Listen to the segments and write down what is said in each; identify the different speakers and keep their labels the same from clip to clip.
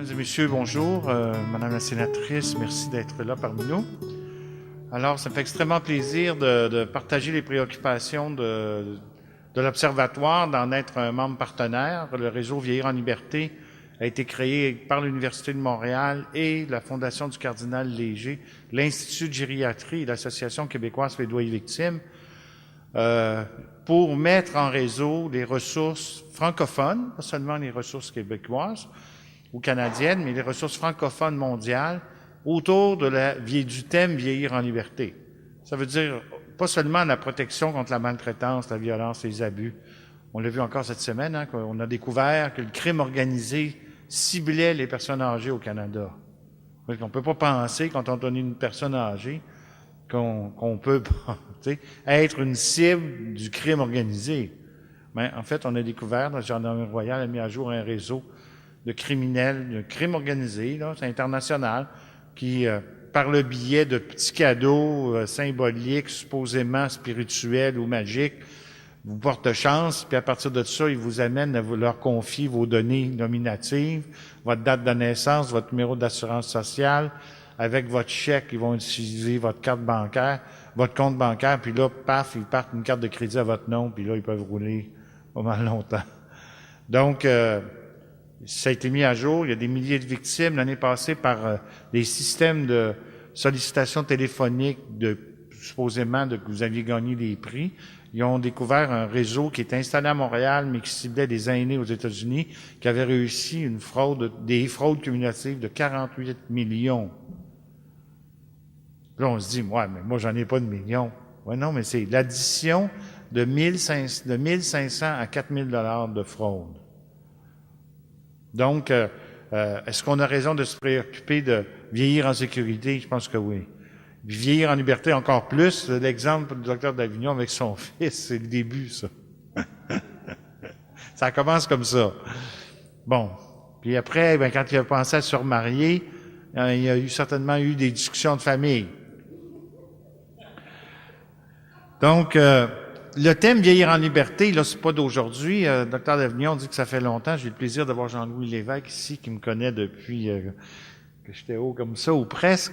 Speaker 1: Mesdames et messieurs, bonjour. Madame la sénatrice, merci d'être là parmi nous. Alors, ça me fait extrêmement plaisir de partager les préoccupations de l'Observatoire, d'en être un membre partenaire. Le réseau Vieillir en liberté a été créé par l'Université de Montréal et la Fondation du Cardinal Léger, l'Institut de gériatrie et l'Association québécoise plaidoyer victimes, pour mettre en réseau les ressources francophones, pas seulement les ressources québécoises ou canadiennes, mais les ressources francophones mondiales autour du thème vieillir en liberté. Ça veut dire pas seulement la protection contre la maltraitance, la violence, les abus. On l'a vu encore cette semaine, hein, qu'on a découvert que le crime organisé ciblait les personnes âgées au Canada. On ne peut pas penser, quand on donne une personne âgée, qu'on peut être une cible du crime organisé. Mais en fait, on a découvert, la Gendarmerie royale a mis à jour un réseau de criminels, de crime organisé, là, c'est international, qui, par le biais de petits cadeaux symboliques, supposément spirituels ou magiques, vous portent chance, puis à partir de ça, ils vous amènent à leur confier vos données nominatives, votre date de naissance, votre numéro d'assurance sociale. Avec votre chèque, ils vont utiliser votre carte bancaire, votre compte bancaire, puis là, paf, ils partent une carte de crédit à votre nom, puis là, ils peuvent rouler pas mal longtemps. Donc, ça a été mis à jour. Il y a des milliers de victimes l'année passée par des systèmes de sollicitation téléphonique supposément que vous aviez gagné des prix. Ils ont découvert un réseau qui est installé à Montréal, mais qui ciblait des aînés aux États-Unis, qui avait réussi des fraudes cumulatives de 48 millions. Là, on se dit, ouais, mais moi, j'en ai pas de millions. Ouais, non, mais c'est l'addition de 1500 à 4000 $ de fraude. Donc, est-ce qu'on a raison de se préoccuper de vieillir en sécurité? Je pense que oui. Vieillir en liberté encore plus. L'exemple du docteur d'Avignon avec son fils, c'est le début, ça. Ça commence comme ça. Bon. Puis après, quand il a pensé à se remarier, il y a certainement eu des discussions de famille. Donc, le thème vieillir en liberté, là, c'est pas d'aujourd'hui. Docteur d'Avignon dit que ça fait longtemps. J'ai le plaisir d'avoir Jean-Louis Lévesque ici, qui me connaît depuis que j'étais haut comme ça, ou presque.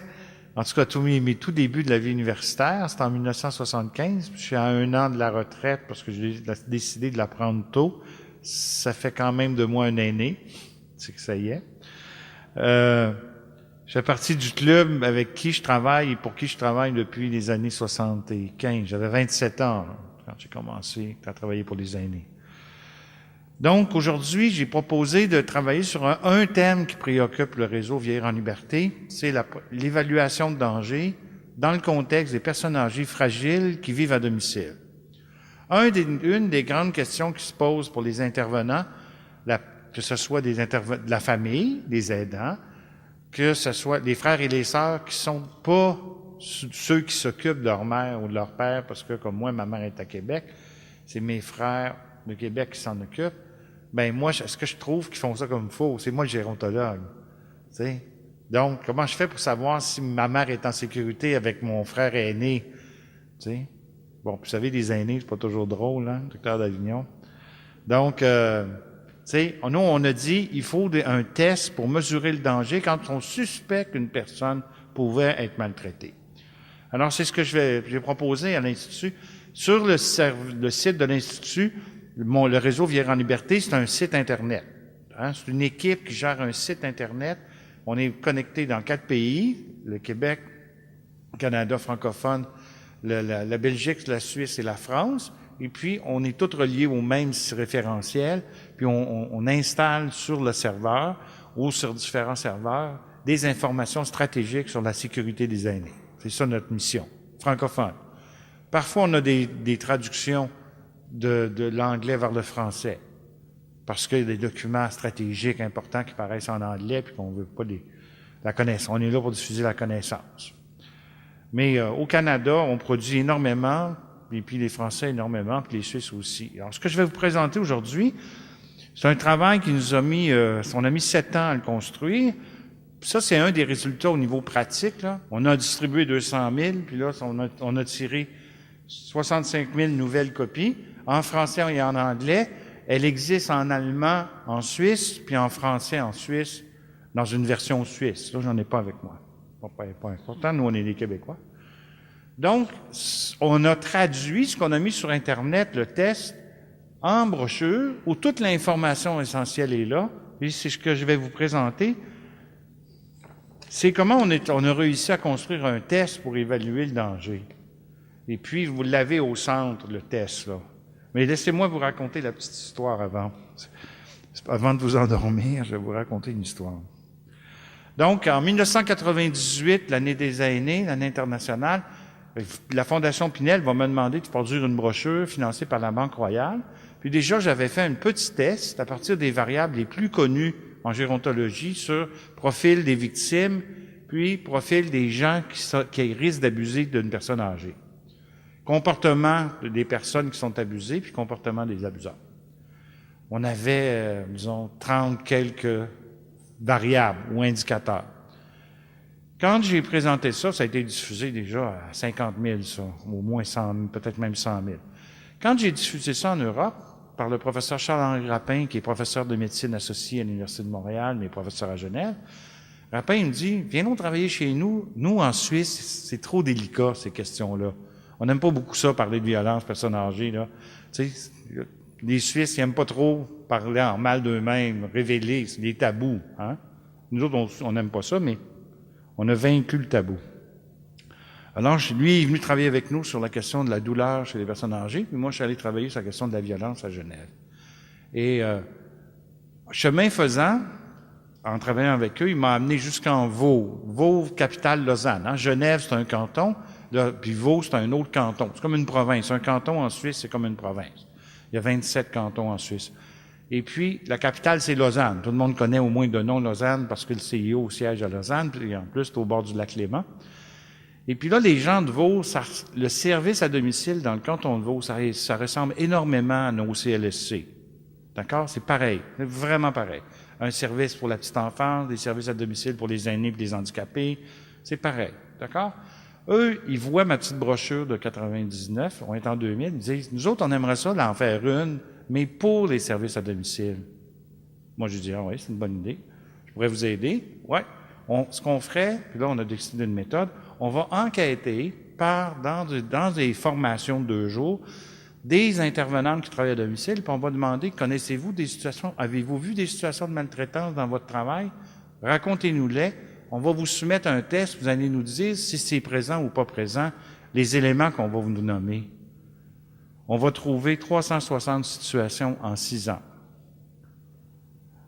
Speaker 1: En tout cas, mes tout débuts de la vie universitaire, c'était en 1975. Je suis à 1 an de la retraite parce que j'ai décidé de la prendre tôt. Ça fait quand même de moi un aîné. C'est que ça y est. Je fais partie du club avec qui je travaille et pour qui je travaille depuis les années 75. J'avais 27 ans là, quand j'ai commencé à travailler pour les aînés. Donc, aujourd'hui, j'ai proposé de travailler sur un thème qui préoccupe le réseau Vieillir en liberté, c'est l'évaluation de danger dans le contexte des personnes âgées fragiles qui vivent à domicile. Une des grandes questions qui se posent pour les intervenants, que ce soit de la famille, des aidants, que ce soit les frères et les sœurs qui sont pas ceux qui s'occupent de leur mère ou de leur père, parce que comme moi, ma mère est à Québec, c'est mes frères de Québec qui s'en occupent. Ben moi, est-ce que je trouve qu'ils font ça comme il faut? C'est moi le gérontologue. Tu sais? Donc, comment je fais pour savoir si ma mère est en sécurité avec mon frère aîné? Tu sais? Bon, vous savez, les aînés, c'est pas toujours drôle, hein, docteur d'Avignon. Donc, tu sais, nous, on a dit, il faut un test pour mesurer le danger quand on suspecte qu'une personne pouvait être maltraitée. Alors, c'est ce que j'ai proposé à l'Institut. Sur le site de l'Institut, le réseau Vieillir en liberté, c'est un site Internet. Hein? C'est une équipe qui gère un site Internet. On est connecté dans 4 pays, le Québec, le Canada francophone, la Belgique, la Suisse et la France. Et puis, on est tous reliés au même référentiel. Puis, on installe sur le serveur ou sur différents serveurs des informations stratégiques sur la sécurité des aînés. C'est ça notre mission, francophone. Parfois, on a des traductions de l'anglais vers le français, parce qu'il y a des documents stratégiques importants qui paraissent en anglais, puis qu'on veut pas la connaissance. On est là pour diffuser la connaissance. Mais au Canada, on produit énormément, et puis les Français énormément, puis les Suisses aussi. Alors, ce que je vais vous présenter aujourd'hui, c'est un travail qui nous a mis, on a mis 7 ans à le construire. Ça, c'est un des résultats au niveau pratique, là. On a distribué 200 000, puis là, on a tiré 65 000 nouvelles copies, en français et en anglais. Elle existe en allemand en Suisse, puis en français en Suisse, dans une version suisse. Là, j'en ai pas avec moi. Pas important, nous, on est des Québécois. Donc, on a traduit ce qu'on a mis sur Internet, le test, en brochure, où toute l'information essentielle est là. Et c'est ce que je vais vous présenter. C'est comment on a réussi à construire un test pour évaluer le danger. Et puis, vous l'avez au centre, le test, là. Mais laissez-moi vous raconter la petite histoire avant. Avant de vous endormir, je vais vous raconter une histoire. Donc, en 1998, l'année des aînés, l'année internationale, la Fondation Pinel va me demander de produire une brochure financée par la Banque Royale. Puis déjà, j'avais fait un petit test à partir des variables les plus connues en gérontologie sur profil des victimes, puis profil des gens qui risquent d'abuser d'une personne âgée. Comportement des personnes qui sont abusées, puis comportement des abuseurs. On avait, disons, 30 quelques variables ou indicateurs. Quand j'ai présenté ça, ça a été diffusé déjà à 50 000, ça, au moins 100 000, peut-être même 100 000. Quand j'ai diffusé ça en Europe, par le professeur Charles-Henri Rapin, qui est professeur de médecine associé à l'Université de Montréal, mais professeur à Genève, Rapin, il me dit, viens donc travailler chez nous. Nous, en Suisse, c'est trop délicat, ces questions-là. On n'aime pas beaucoup ça, parler de violence, personnes âgées, là. Tu sais, les Suisses, ils n'aiment pas trop parler en mal d'eux-mêmes, révéler, c'est des tabous, hein. Nous autres, on n'aime pas ça, mais on a vaincu le tabou. Alors, lui, il est venu travailler avec nous sur la question de la douleur chez les personnes âgées, puis moi, je suis allé travailler sur la question de la violence à Genève. Et chemin faisant, en travaillant avec eux, il m'a amené jusqu'en Vaud. Vaud, capitale Lausanne. Hein? Genève, c'est un canton, là, puis Vaud, c'est un autre canton. C'est comme une province. Un canton en Suisse, c'est comme une province. Il y a 27 cantons en Suisse. Et puis, la capitale, c'est Lausanne. Tout le monde connaît au moins de nom Lausanne parce que le CIO siège à Lausanne, puis en plus, c'est au bord du lac Léman. Et puis là, les gens de Vaud, le service à domicile dans le canton de Vaud, ça ressemble énormément à nos CLSC. D'accord? C'est pareil. C'est vraiment pareil. Un service pour la petite enfance, des services à domicile pour les aînés et les handicapés. C'est pareil. D'accord? Eux, ils voient ma petite brochure de 99, on est en 2000, ils disent, nous autres, on aimerait ça d'en faire une, mais pour les services à domicile. Moi, je dis, ah oui, c'est une bonne idée. Je pourrais vous aider. Ouais. Ce qu'on ferait, puis là, on a décidé d'une méthode, on va enquêter dans des formations de 2 jours, des intervenantes qui travaillent à domicile, puis on va demander, connaissez-vous des situations, avez-vous vu des situations de maltraitance dans votre travail? Racontez-nous-les. On va vous soumettre un test, vous allez nous dire si c'est présent ou pas présent, les éléments qu'on va vous nommer. On va trouver 360 situations en 6 ans.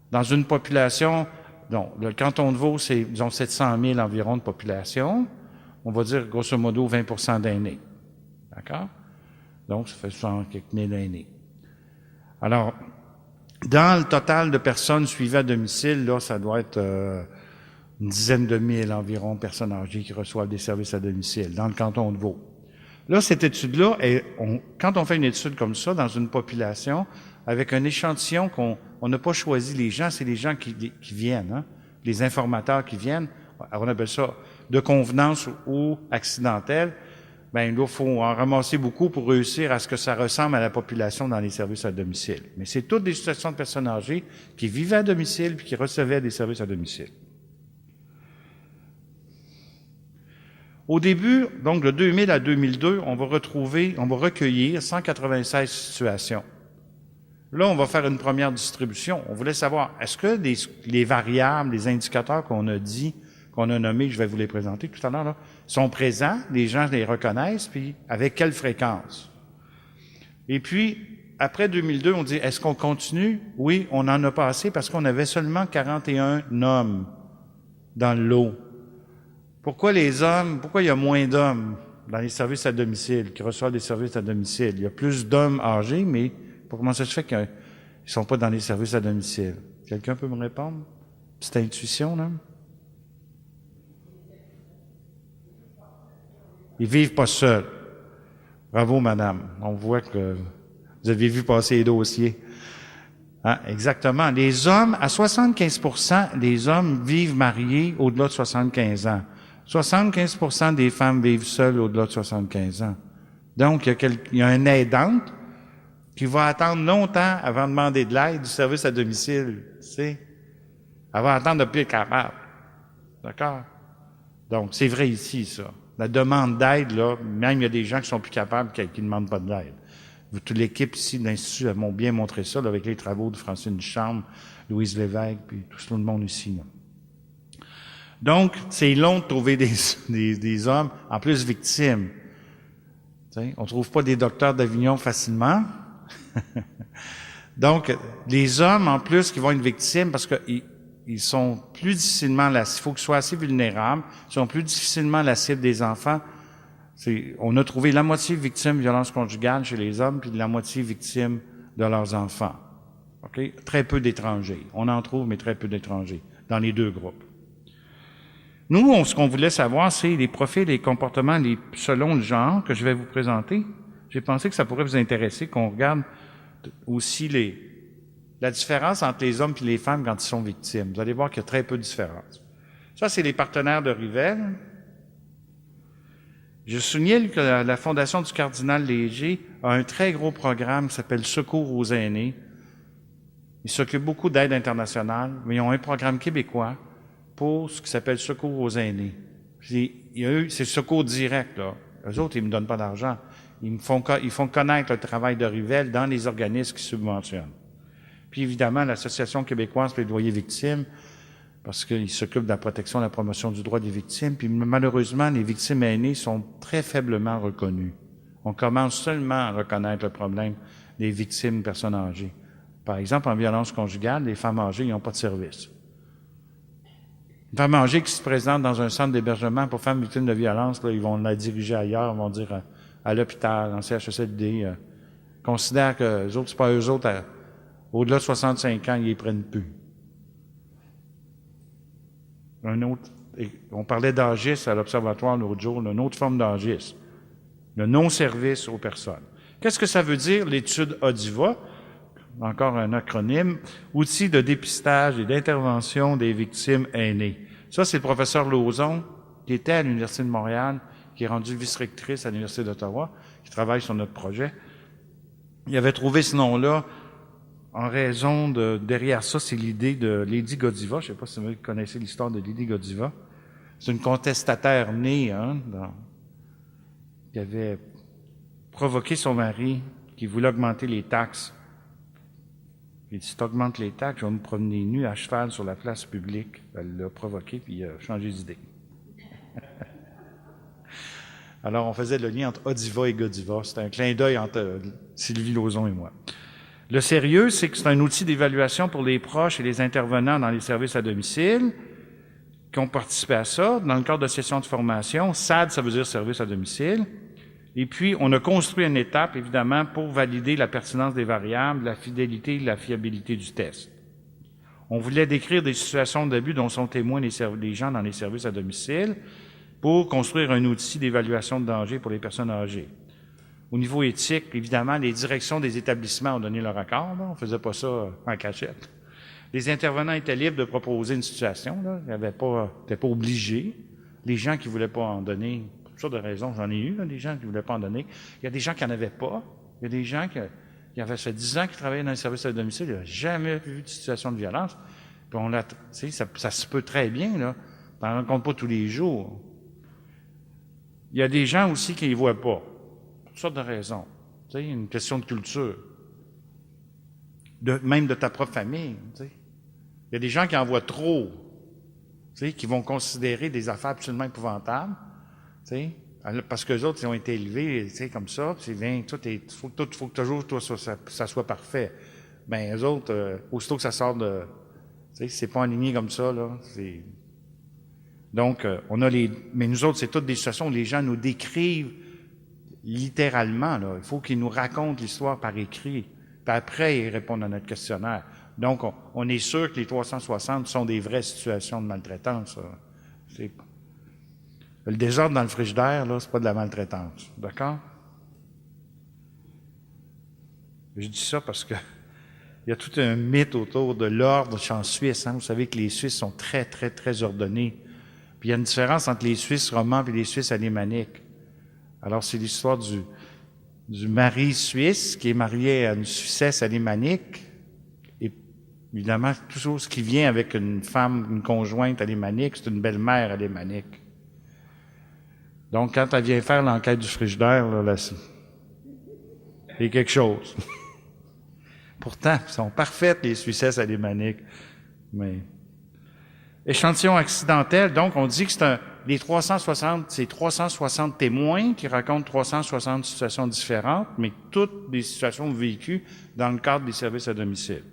Speaker 1: Dans une population, donc, le canton de Vaud, c'est, disons, 700 000 environ de population. On va dire, grosso modo, 20 d'aînés. D'accord? Donc, ça fait 100 quelques mille aînés. Alors, dans le total de personnes suivies à domicile, là, ça doit être une dizaine de mille environ personnes âgées qui reçoivent des services à domicile dans le canton de Vaud. Là, cette étude-là, quand on fait une étude comme ça dans une population, avec un échantillon on n'a pas choisi les gens, c'est les gens qui viennent, hein, les informateurs qui viennent, on appelle ça de convenance ou accidentelle, ben là, il faut en ramasser beaucoup pour réussir à ce que ça ressemble à la population dans les services à domicile. Mais c'est toutes des situations de personnes âgées qui vivaient à domicile puis qui recevaient des services à domicile. Au début, donc de 2000 à 2002, on va recueillir 196 situations. Là, on va faire une première distribution. On voulait savoir, est-ce que les variables, les indicateurs qu'on a dit, qu'on a nommés, je vais vous les présenter tout à l'heure, là, sont présents, les gens les reconnaissent, puis avec quelle fréquence? Et puis, après 2002, on dit, est-ce qu'on continue? Oui, on en a pas assez parce qu'on avait seulement 41 hommes dans le lot. Pourquoi il y a moins d'hommes dans les services à domicile, qui reçoivent des services à domicile? Il y a plus d'hommes âgés, mais comment ça se fait qu'ils ne sont pas dans les services à domicile? Quelqu'un peut me répondre? Petite intuition, là? Ils vivent pas seuls. Bravo, madame. On voit que vous avez vu passer les dossiers. Hein, exactement. Les hommes, à 75%, les hommes vivent mariés au-delà de 75 ans. 75% des femmes vivent seules au-delà de 75 ans. Donc, il y a un aidante qui va attendre longtemps avant de demander de l'aide du service à domicile, tu sais. Elle va attendre de plus être capable. D'accord? Donc, c'est vrai ici, ça. La demande d'aide, là, même il y a des gens qui sont plus capables qui ne demandent pas d'aide. Toute l'équipe ici de l'Institut a bien montré ça, là, avec les travaux de Francine Ducharme, Louise Lévesque, puis tout le monde ici. Là. Donc, c'est long de trouver des hommes, en plus victimes. T'sais, on ne trouve pas des docteurs d'Avignon facilement. Donc, les hommes, en plus, qui vont être victimes, parce qu'ils sont plus difficilement la cible, il faut qu'ils soient assez vulnérables, ils sont plus difficilement la cible des enfants. On a trouvé la moitié victime de violence conjugale chez les hommes, puis la moitié victime de leurs enfants. Okay? Très peu d'étrangers. On en trouve, mais très peu d'étrangers dans les deux groupes. Nous, ce qu'on voulait savoir, c'est les profils et les comportements selon le genre que je vais vous présenter. J'ai pensé que ça pourrait vous intéresser, qu'on regarde aussi la différence entre les hommes et les femmes quand ils sont victimes. Vous allez voir qu'il y a très peu de différence. Ça, c'est les partenaires de Rivel. Je souligne que la Fondation du cardinal Léger a un très gros programme qui s'appelle Secours aux aînés. Ils s'occupent beaucoup d'aide internationale, mais ils ont un programme québécois pour ce qui s'appelle Secours aux aînés. C'est Secours direct, là. Eux autres, ils me donnent pas d'argent. Ils font connaître le travail de Rivel dans les organismes qui subventionnent. Puis évidemment, l'Association québécoise Plaidoyer victimes, parce qu'ils s'occupent de la protection et de la promotion du droit des victimes. Puis malheureusement, les victimes aînées sont très faiblement reconnues. On commence seulement à reconnaître le problème des victimes personnes âgées. Par exemple, en violence conjugale, les femmes âgées n'ont pas de service. Une femme âgée qui se présente dans un centre d'hébergement pour femmes victimes de violence, là, ils vont la diriger ailleurs, ils vont dire à l'hôpital, en CHSLD, considèrent que eux autres, c'est pas eux autres, au-delà de 65 ans, ils les prennent plus. On parlait d'agisme à l'Observatoire l'autre jour, une autre forme d'agisme, le non-service aux personnes. Qu'est-ce que ça veut dire, l'étude ODIVA? Encore un acronyme, Outils de dépistage et d'intervention des victimes aînées. Ça, c'est le professeur Lauzon, qui était à l'Université de Montréal, qui est rendu vice-rectrice à l'Université d'Ottawa, qui travaille sur notre projet. Il avait trouvé ce nom-là en raison derrière ça, c'est l'idée de Lady Godiva. Je ne sais pas si vous connaissez l'histoire de Lady Godiva. C'est une contestataire née, qui avait provoqué son mari, qui voulait augmenter les taxes. Il dit, si tu augmentes les taxes, je vais me promener nu à cheval sur la place publique. Elle l'a provoqué, puis il a changé d'idée. Alors, on faisait le lien entre Odiva et Godiva. C'était un clin d'œil entre Sylvie Lauzon et moi. Le sérieux, c'est que c'est un outil d'évaluation pour les proches et les intervenants dans les services à domicile qui ont participé à ça. Dans le cadre de sessions de formation, SAD, ça veut dire service à domicile. Et puis, on a construit une étape, évidemment, pour valider la pertinence des variables, la fidélité et la fiabilité du test. On voulait décrire des situations d'abus dont sont témoins les gens dans les services à domicile pour construire un outil d'évaluation de danger pour les personnes âgées. Au niveau éthique, évidemment, les directions des établissements ont donné leur accord. Là. On ne faisait pas ça en cachette. Les intervenants étaient libres de proposer une situation. Là. Ils n'étaient pas obligés. Les gens qui ne voulaient pas en donner, pour toutes sortes de raisons, j'en ai eu, là, des gens qui ne voulaient pas en donner. Il y a des gens qui n'en avaient pas. Il y a des gens qui avaient fait 10 ans qu'ils travaillaient dans les services à domicile, ils n'avaient jamais vu de situation de violence. Puis ça se peut très bien, là. On n'en rencontre pas tous les jours. Il y a des gens aussi qui ne les voient pas. Pour toutes sortes de raisons. Tu sais, une question de culture. Même de ta propre famille. Tu sais. Il y a des gens qui en voient trop. Tu sais, qui vont considérer des affaires absolument épouvantables. Tu sais, parce qu'eux autres, ils ont été élevés, tu sais, comme ça. Puis faut que toujours, toi, ça soit parfait. Ben, eux autres, aussitôt que ça sort de... Tu sais, c'est pas aligné comme ça, là. Donc, mais nous autres, c'est toutes des situations où les gens nous décrivent littéralement, là. Il faut qu'ils nous racontent l'histoire par écrit. Puis après, ils répondent à notre questionnaire. Donc, on est sûr que les 360 sont des vraies situations de maltraitance. Le désordre dans le frigidaire, là, c'est pas de la maltraitance. D'accord? Je dis ça parce que il y a tout un mythe autour de l'ordre en Suisse. Vous savez que les Suisses sont très, très, très ordonnés. Puis il y a une différence entre les Suisses romans et les Suisses alémaniques. Alors, c'est l'histoire du mari suisse qui est marié à une Suissesse alémanique. Et Évidemment, tout ce qui vient avec une femme, une conjointe alémanique, c'est une belle-mère alémanique. Donc, quand elle vient faire l'enquête du frigidaire, là, c'est quelque chose. Pourtant, ils sont parfaites, les Suissesses alémaniques. Mais échantillon accidentel, donc on dit que c'est 360 témoins qui racontent 360 situations différentes, mais toutes des situations vécues dans le cadre des services à domicile.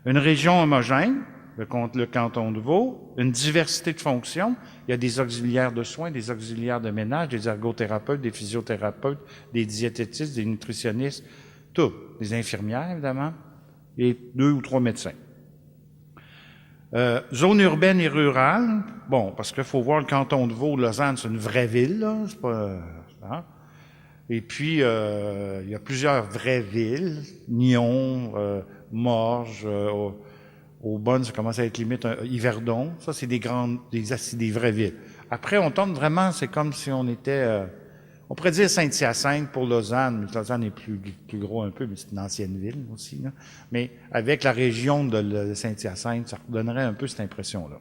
Speaker 1: Une région homogène, le canton de Vaud, une diversité de fonctions. Il y a des auxiliaires de soins, des auxiliaires de ménage, des ergothérapeutes, des physiothérapeutes, des diététistes, des nutritionnistes, tout. Des infirmières, évidemment, et 2 ou 3 médecins. Zone urbaine et rurale, bon, parce qu'il faut voir le canton de Vaud, Lausanne, c'est une vraie ville, là, c'est pas... Hein? Et puis, il y a plusieurs vraies villes, Nyon, Morges, Aubonne, ça commence à être limite Yverdon. Ça, c'est des vraies villes. Après, on tombe vraiment, c'est comme si on était, on pourrait dire Saint-Hyacinthe pour Lausanne, mais Lausanne est plus gros un peu, mais c'est une ancienne ville aussi, là. Mais avec la région de Saint-Hyacinthe, ça donnerait un peu cette impression-là.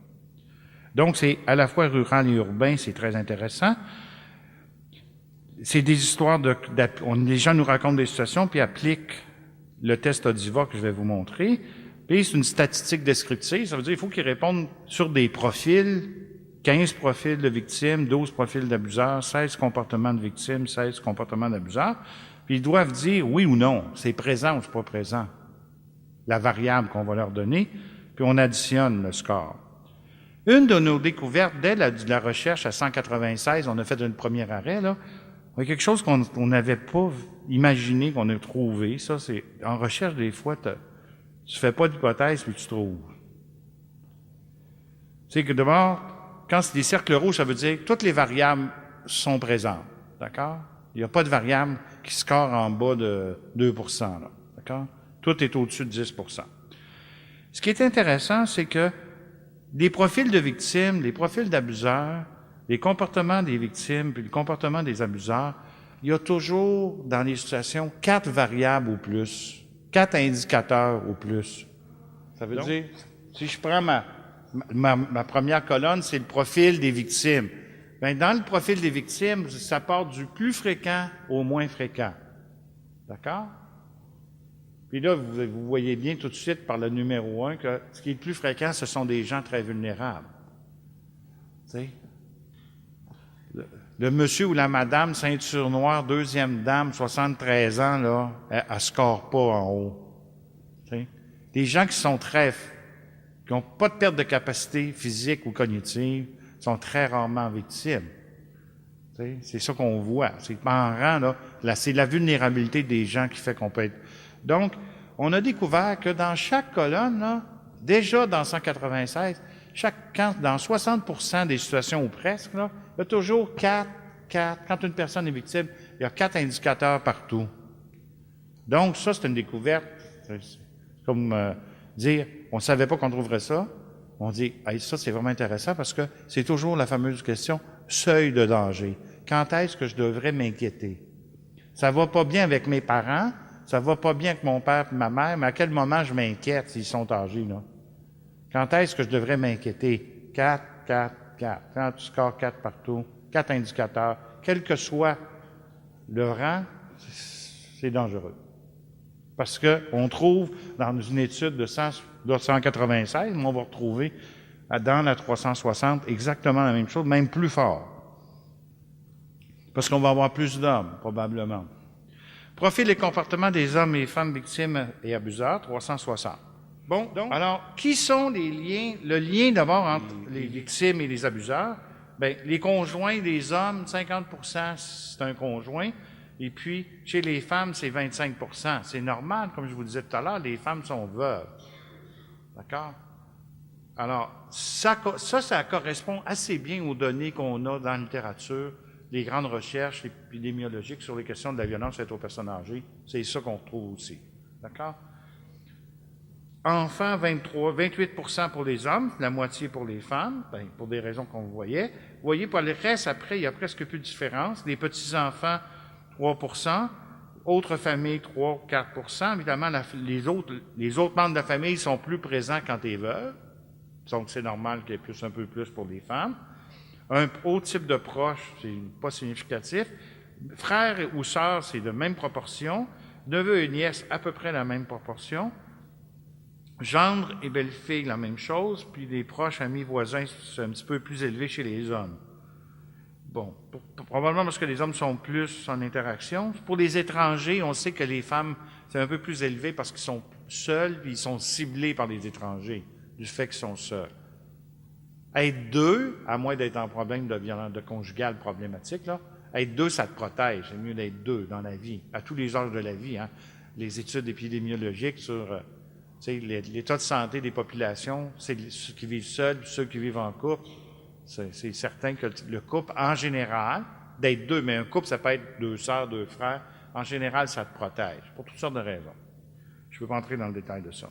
Speaker 1: Donc, c'est à la fois rural et urbain, c'est très intéressant. C'est des histoires les gens nous racontent des situations, puis appliquent le test Odiva que je vais vous montrer. Puis c'est une statistique descriptive, ça veut dire qu'il faut qu'ils répondent sur des profils, 15 profils de victimes, 12 profils d'abuseurs, 16 comportements de victimes, 16 comportements d'abuseurs. Puis ils doivent dire oui ou non, c'est présent ou c'est pas présent, la variable qu'on va leur donner, puis on additionne le score. Une de nos découvertes, dès la recherche à 196, on a fait un premier arrêt, là, il y a quelque chose qu'on n'avait pas imaginé, qu'on a trouvé. Ça, c'est en recherche, des fois, tu fais pas d'hypothèse, puis tu trouves. Tu sais que d'abord, quand c'est des cercles rouges, ça veut dire que toutes les variables sont présentes. D'accord? Il n'y a pas de variable qui score en bas de 2 là. D'accord? Tout est au-dessus de 10 Ce qui est intéressant, c'est que les profils de victimes, les profils d'abuseurs, les comportements des victimes puis le comportement des abuseurs, il y a toujours, dans les situations, 4 variables ou plus, 4 indicateurs ou plus. Ça veut dire, si je prends ma première colonne, c'est le profil des victimes. Bien, dans le profil des victimes, ça part du plus fréquent au moins fréquent. D'accord? Puis là, vous voyez bien tout de suite par le numéro 1 que ce qui est le plus fréquent, ce sont des gens très vulnérables. Tu sais? Le monsieur ou la madame, ceinture noire, deuxième dame, 73 ans, là, elle score pas en haut. T'sais? Des gens qui n'ont pas de perte de capacité physique ou cognitive, sont très rarement victimes. T'sais? C'est ça qu'on voit. C'est en rang, là, c'est la vulnérabilité des gens qui fait qu'on peut être. Donc, on a découvert que dans chaque colonne, là, déjà dans 196, dans 60% des situations ou presque, là, il y a toujours 4. Quand une personne est victime, il y a 4 indicateurs partout. Donc, ça, c'est une découverte. C'est comme dire, on ne savait pas qu'on trouverait ça. On dit, hey, ça, c'est vraiment intéressant parce que c'est toujours la fameuse question, seuil de danger. Quand est-ce que je devrais m'inquiéter? Ça va pas bien avec mes parents, ça va pas bien avec mon père et ma mère, mais à quel moment je m'inquiète s'ils sont âgés, là? Quand est-ce que je devrais m'inquiéter? 4. Quand tu scores 4 partout, 4 indicateurs, quel que soit le rang, c'est dangereux. Parce que on trouve dans une étude de 196, on va retrouver dans la 360 exactement la même chose, même plus fort. Parce qu'on va avoir plus d'hommes, probablement. Profil et comportement des hommes et femmes victimes et abuseurs, 360. Bon, donc, alors, qui sont les liens? Le lien d'abord entre les victimes et les abuseurs, bien, les conjoints des hommes, 50% c'est un conjoint, et puis chez les femmes, c'est 25%. C'est normal, comme je vous disais tout à l'heure, les femmes sont veuves. D'accord? Alors, ça correspond assez bien aux données qu'on a dans la littérature, les grandes recherches épidémiologiques sur les questions de la violence faite aux personnes âgées. C'est ça qu'on retrouve aussi. D'accord? Enfants, 28% pour les hommes, la moitié pour les femmes, bien, pour des raisons qu'on voyait. Vous voyez, pour le reste, après, il n'y a presque plus de différence. Les petits-enfants, 3%. Autres familles, 3 ou 4 Évidemment, les autres membres de la famille sont plus présents quand tu es veuve. Donc, c'est normal qu'il y ait un peu plus pour les femmes. Un autre type de proche, c'est pas significatif. Frères ou sœurs, c'est de même proportion. Neveu et nièce, à peu près la même proportion. Gendre et belle-fille, la même chose. Puis les proches, amis, voisins, c'est un petit peu plus élevé chez les hommes. Bon, probablement parce que les hommes sont plus en interaction. Pour les étrangers, on sait que les femmes, c'est un peu plus élevé parce qu'ils sont seuls, puis ils sont ciblés par les étrangers, du fait qu'ils sont seuls. Être deux, à moins d'être en problème de violence de conjugale problématique, là, être deux, ça te protège. C'est mieux d'être deux dans la vie, à tous les âges de la vie. Hein. Les études épidémiologiques sur l'état de santé des populations, c'est ceux qui vivent seuls, ceux qui vivent en couple. C'est certain que le couple, en général, d'être deux, mais un couple, ça peut être deux sœurs, deux frères, en général, ça te protège, pour toutes sortes de raisons. Je ne peux pas entrer dans le détail de ça.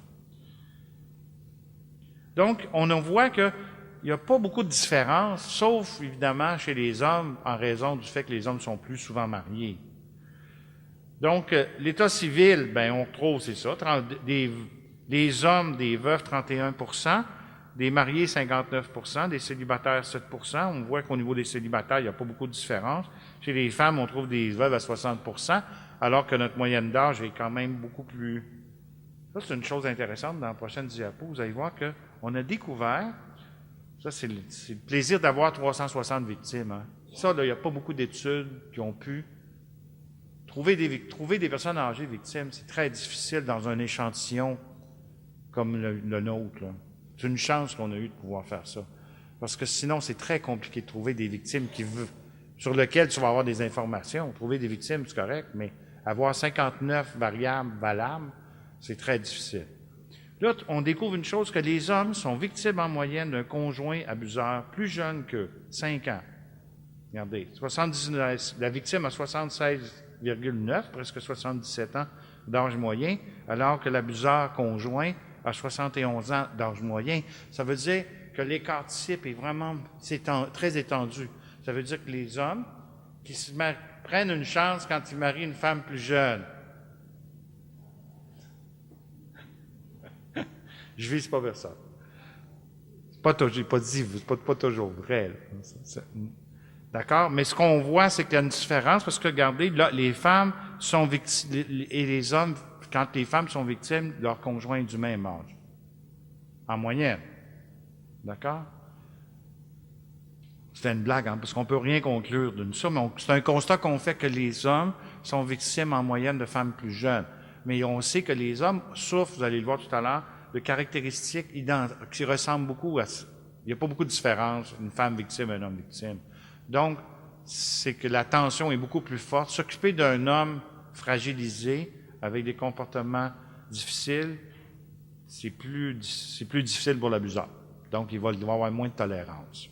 Speaker 1: Donc, on en voit qu'il n'y a pas beaucoup de différence, sauf, évidemment, chez les hommes, en raison du fait que les hommes sont plus souvent mariés. Donc, l'état civil, ben on retrouve, c'est ça, des hommes, des veuves, 31%, des mariés, 59%, des célibataires, 7%. On voit qu'au niveau des célibataires, il n'y a pas beaucoup de différence. Chez les femmes, on trouve des veuves à 60%, alors que notre moyenne d'âge est quand même beaucoup plus... Ça, c'est une chose intéressante dans la prochaine diapo. Vous allez voir qu'on a découvert, ça, c'est le plaisir d'avoir 360 victimes. Hein. Ça, là, il n'y a pas beaucoup d'études qui ont pu trouver des personnes âgées victimes. C'est très difficile dans un échantillon comme le nôtre, là. C'est une chance qu'on a eue de pouvoir faire ça. Parce que sinon, c'est très compliqué de trouver des victimes sur lesquelles tu vas avoir des informations. Trouver des victimes, c'est correct, mais avoir 59 variables valables, c'est très difficile. Là, on découvre une chose, que les hommes sont victimes en moyenne d'un conjoint abuseur plus jeune qu'eux, 5 ans. Regardez, 79, la victime a 76,9, presque 77 ans d'âge moyen, alors que l'abuseur conjoint à 71 ans d'âge moyen. Ça veut dire que l'écart type est vraiment très étendu. Ça veut dire que les hommes qui prennent une chance quand ils marient une femme plus jeune. Je vise pas vers ça. C'est pas toujours, j'ai pas dit, c'est pas toujours vrai. D'accord? Mais ce qu'on voit, c'est qu'il y a une différence parce que, regardez, là, les femmes sont victimes, et les hommes, quand les femmes sont victimes, leur conjoint est du même âge. En moyenne. D'accord? C'était une blague, hein, parce qu'on peut rien conclure d'une ça, mais c'est un constat qu'on fait que les hommes sont victimes en moyenne de femmes plus jeunes. Mais on sait que les hommes souffrent, vous allez le voir tout à l'heure, de caractéristiques qui ressemblent beaucoup à... Il n'y a pas beaucoup de différence, une femme victime, un homme victime. Donc, c'est que la tension est beaucoup plus forte. S'occuper d'un homme fragilisé, avec des comportements difficiles, c'est plus difficile pour l'abuseur. Donc, il va avoir moins de tolérance.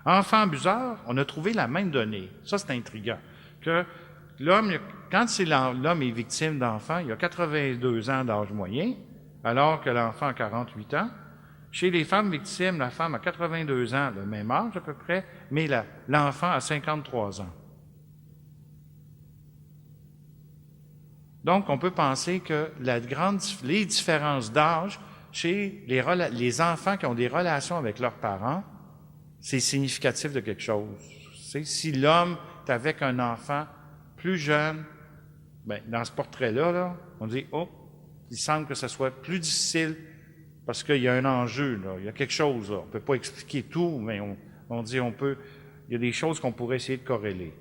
Speaker 1: Enfant abuseur, on a trouvé la même donnée. Ça, c'est intriguant. Que l'homme, quand l'homme est victime d'enfant, il a 82 ans d'âge moyen, alors que l'enfant a 48 ans. Chez les femmes victimes, la femme a 82 ans, le même âge à peu près, mais l'enfant a 53 ans. Donc, on peut penser que les différences d'âge chez les enfants qui ont des relations avec leurs parents, c'est significatif de quelque chose. Si l'homme est avec un enfant plus jeune, ben, dans ce portrait-là, là, on dit, oh, il semble que ce soit plus difficile parce qu'il y a un enjeu, là, il y a quelque chose, là. On ne peut pas expliquer tout, mais on dit, il y a des choses qu'on pourrait essayer de corréler.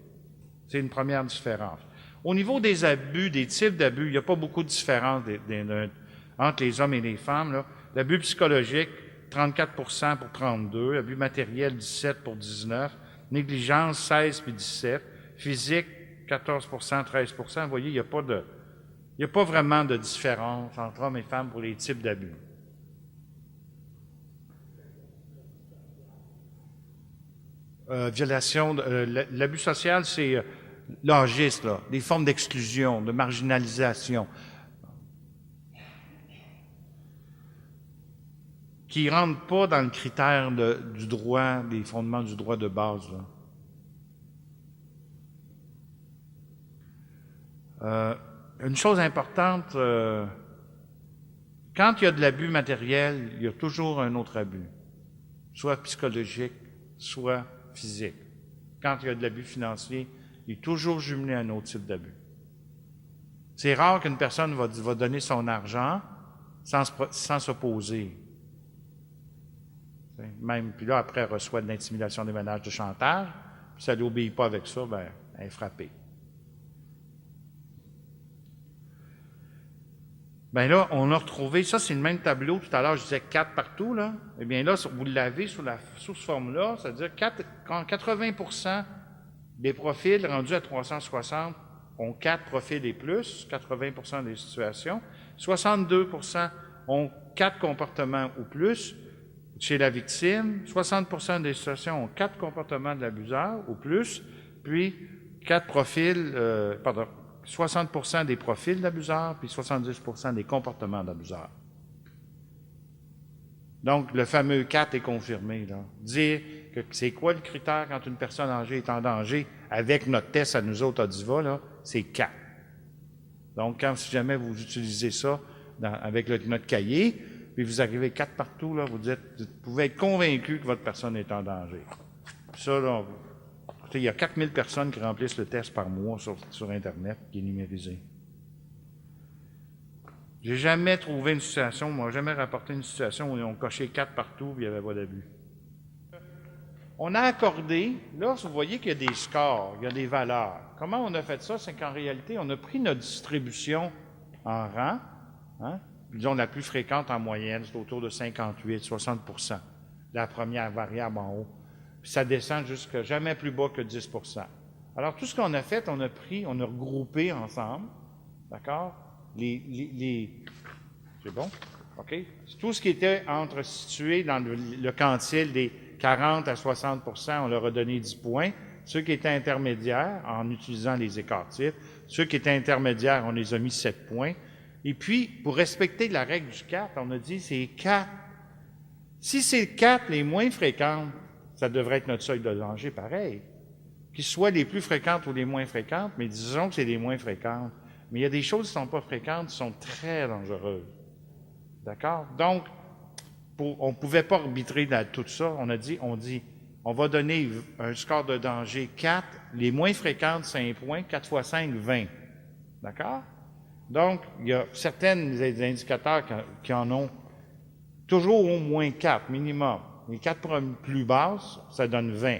Speaker 1: C'est une première différence. Au niveau des abus, des types d'abus, il n'y a pas beaucoup de différence entre les hommes et les femmes, là. L'abus psychologique, 34 pour 32, abus matériel, 17 pour 19, négligence, 16 puis 17, physique, 14 13 Vous voyez, il n'y a pas vraiment de différence entre hommes et femmes pour les types d'abus. L'abus social, c'est l'âgisme, là, des formes d'exclusion, de marginalisation, qui ne rentrent pas dans le critère du droit, des fondements du droit de base. Là. une chose importante, quand il y a de l'abus matériel, il y a toujours un autre abus, soit psychologique, soit physique. Quand il y a de l'abus financier, il est toujours jumelé à un autre type d'abus. C'est rare qu'une personne va donner son argent sans s'opposer. Même, puis là, après, elle reçoit de l'intimidation, des menaces, de chantage. Puis si elle n'obéit pas avec ça, ben, elle est frappée. Bien là, on a retrouvé, ça c'est le même tableau, tout à l'heure je disais 4 partout, là. Eh bien là, vous l'avez sous cette forme-là, c'est-à-dire quand 80% des profils rendus à 360 ont 4 profils et plus, 80% des situations, 62% ont 4 comportements ou plus chez la victime, 60% des situations ont 4 comportements de l'abuseur ou plus, puis 4 profils, 60% des profils d'abuseurs, puis 70% des comportements d'abuseurs. Donc, le fameux 4 est confirmé. Là. Dire que c'est quoi le critère quand une personne âgée est en danger avec notre test à nous autres Audiva, là, c'est 4. Donc, si jamais vous utilisez ça avec notre cahier, puis vous arrivez 4 partout, là, vous pouvez être convaincu que votre personne est en danger. Puis ça, là, il y a 4000 personnes qui remplissent le test par mois sur Internet, qui est numérisé. J'ai jamais trouvé une situation, moi, jamais rapporté une situation où ils ont coché 4 partout et il n'y avait pas d'abus. On a accordé, là, vous voyez qu'il y a des scores, il y a des valeurs. Comment on a fait ça? C'est qu'en réalité, on a pris notre distribution en rang, hein? Disons la plus fréquente en moyenne, c'est autour de 58-60%, la première variable en haut. Puis ça descend jusqu'à jamais plus bas que 10%. Alors, tout ce qu'on a fait, on a regroupé ensemble, d'accord? C'est bon? OK? Tout ce qui était situé dans le quantile des 40 à 60%, on leur a donné 10 points. Ceux qui étaient intermédiaires, en utilisant les écarts-types, ceux qui étaient intermédiaires, on les a mis 7 points. Et puis, pour respecter la règle du 4, on a dit c'est 4. Si c'est 4 les moins fréquentes, ça devrait être notre seuil de danger pareil. Qu'ils soient les plus fréquentes ou les moins fréquentes, mais disons que c'est les moins fréquentes. Mais il y a des choses qui ne sont pas fréquentes, qui sont très dangereuses. D'accord? Donc, on ne pouvait pas arbitrer dans tout ça. On dit, on va donner un score de danger 4, les moins fréquentes 5 points, 4 fois 5, 20. D'accord? Donc, il y a certains indicateurs qui en ont toujours au moins 4 minimum. Les 4 plus basses, ça donne 20.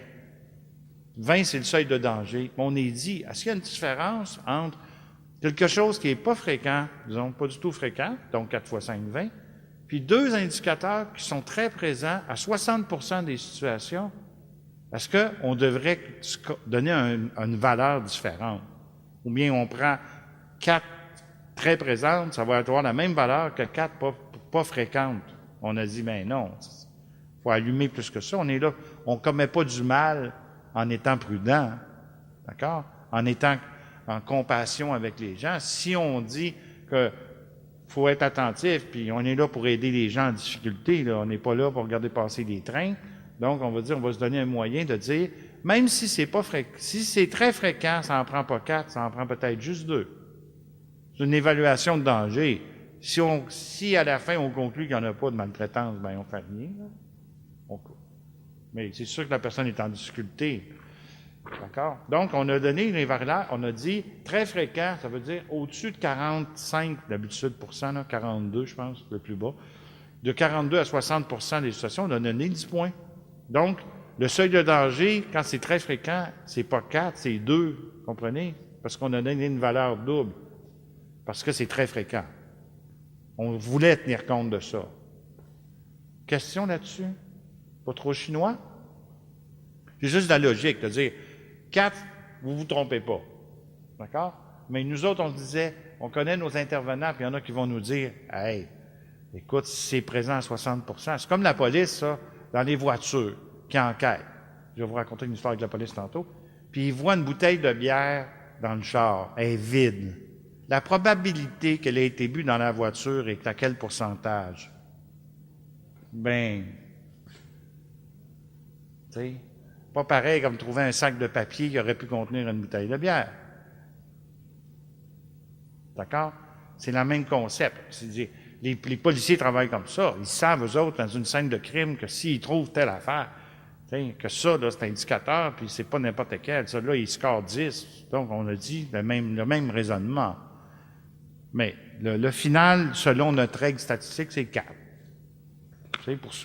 Speaker 1: 20, c'est le seuil de danger. On est dit, est-ce qu'il y a une différence entre quelque chose qui n'est pas fréquent, disons pas du tout fréquent, donc 4 fois 5, 20, puis 2 indicateurs qui sont très présents à 60% des situations? Est-ce qu'on devrait donner une valeur différente? Ou bien on prend 4 très présentes, ça va avoir la même valeur que 4 pas fréquentes. On a dit, ben non, il faut allumer plus que ça. On est là, on ne commet pas du mal en étant prudent, d'accord? En étant en compassion avec les gens. Si on dit qu'il faut être attentif, puis on est là pour aider les gens en difficulté, là, on n'est pas là pour regarder passer des trains, donc on va dire, on va se donner un moyen de dire, même si c'est pas si c'est très fréquent, ça n'en prend pas 4, ça en prend peut-être juste 2. C'est une évaluation de danger. Si à la fin on conclut qu'il n'y en a pas de maltraitance, bien on fait rien. Mais c'est sûr que la personne est en difficulté. D'accord? Donc, on a donné les variables, on a dit très fréquent, ça veut dire au-dessus de 45 d'habitude %, là, 42, je pense, le plus bas. De 42 à 60% des situations, on a donné 10 points. Donc, le seuil de danger, quand c'est très fréquent, c'est pas 4, c'est 2, comprenez? Parce qu'on a donné une valeur double. Parce que c'est très fréquent. On voulait tenir compte de ça. Question là-dessus? Pas trop chinois? C'est juste la logique de dire 4, vous ne vous trompez pas. D'accord? Mais nous autres, on se disait, on connaît nos intervenants, puis il y en a qui vont nous dire, hey, écoute, si c'est présent à 60%, c'est comme la police, ça, dans les voitures, qui enquêtent. Je vais vous raconter une histoire avec la police tantôt. Puis ils voient une bouteille de bière dans le char, elle est vide. La probabilité qu'elle ait été bue dans la voiture est à quel pourcentage? Ben, tu sais, pas pareil comme trouver un sac de papier qui aurait pu contenir une bouteille de bière. D'accord? C'est le même concept. C'est-à-dire, les policiers travaillent comme ça. Ils savent, eux autres, dans une scène de crime, que s'ils trouvent telle affaire, que ça, là, c'est indicateur, puis c'est pas n'importe quel. Ça, là, ils scorent 10. Donc, on a dit le même raisonnement. Mais le final, selon notre règle statistique, c'est 4.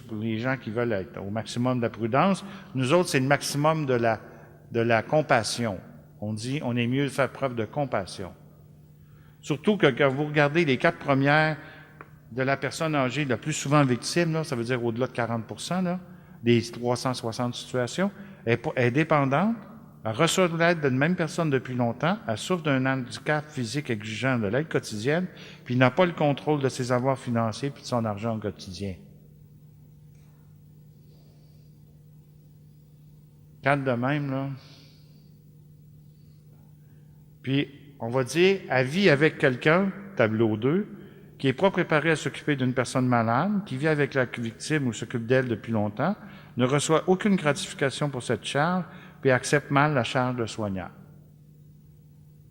Speaker 1: Pour les gens qui veulent être au maximum de la prudence, nous autres, c'est le maximum de la compassion. On dit, on est mieux de faire preuve de compassion. Surtout que quand vous regardez les 4 premières de la personne âgée la plus souvent victime, là, ça veut dire au-delà de 40 là, des 360 situations, elle est dépendante, elle reçoit de l'aide d'une même personne depuis longtemps, elle souffre d'un handicap physique exigeant de l'aide quotidienne, puis n'a pas le contrôle de ses avoirs financiers puis de son argent au quotidien. 4 de même, là. Puis, on va dire, elle vit avec quelqu'un, tableau 2, qui n'est pas préparé à s'occuper d'une personne malade, qui vit avec la victime ou s'occupe d'elle depuis longtemps, ne reçoit aucune gratification pour cette charge, puis accepte mal la charge de soignant.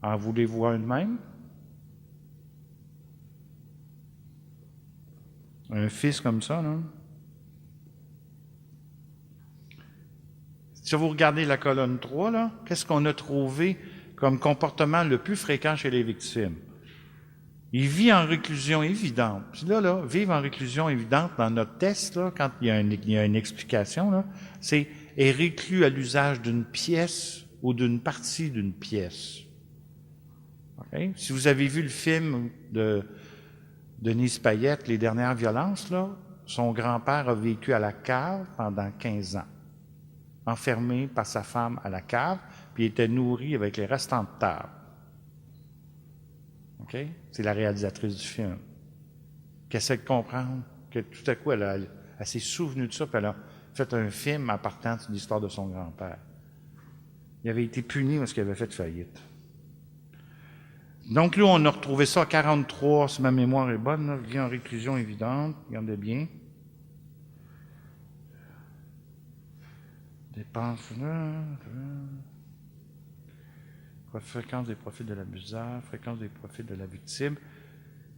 Speaker 1: En voulez-vous un de même? Un fils comme ça, là? Si vous regardez la colonne 3, là, qu'est-ce qu'on a trouvé comme comportement le plus fréquent chez les victimes? Il vit en réclusion évidente. Puis là, vivre en réclusion évidente, dans notre test, là, quand il y a une explication, là, c'est est réclus à l'usage d'une pièce ou d'une partie d'une pièce. Okay? Si vous avez vu le film de Denise Payette, Les dernières violences, là, son grand-père a vécu à la cave pendant 15 ans, enfermé par sa femme à la cave, puis il était nourri avec les restants de table. Okay? C'est la réalisatrice du film qui essaie de comprendre que tout à coup, elle s'est souvenue de ça, puis elle a fait un film en partant de l'histoire de son grand-père. Il avait été puni parce qu'il avait fait faillite. Donc là, on a retrouvé ça à 43, si ma mémoire est bonne, là, vie en réclusion évidente, regardez bien. Dépenses, fréquence des profils de l'abuseur, fréquence des profils de la victime.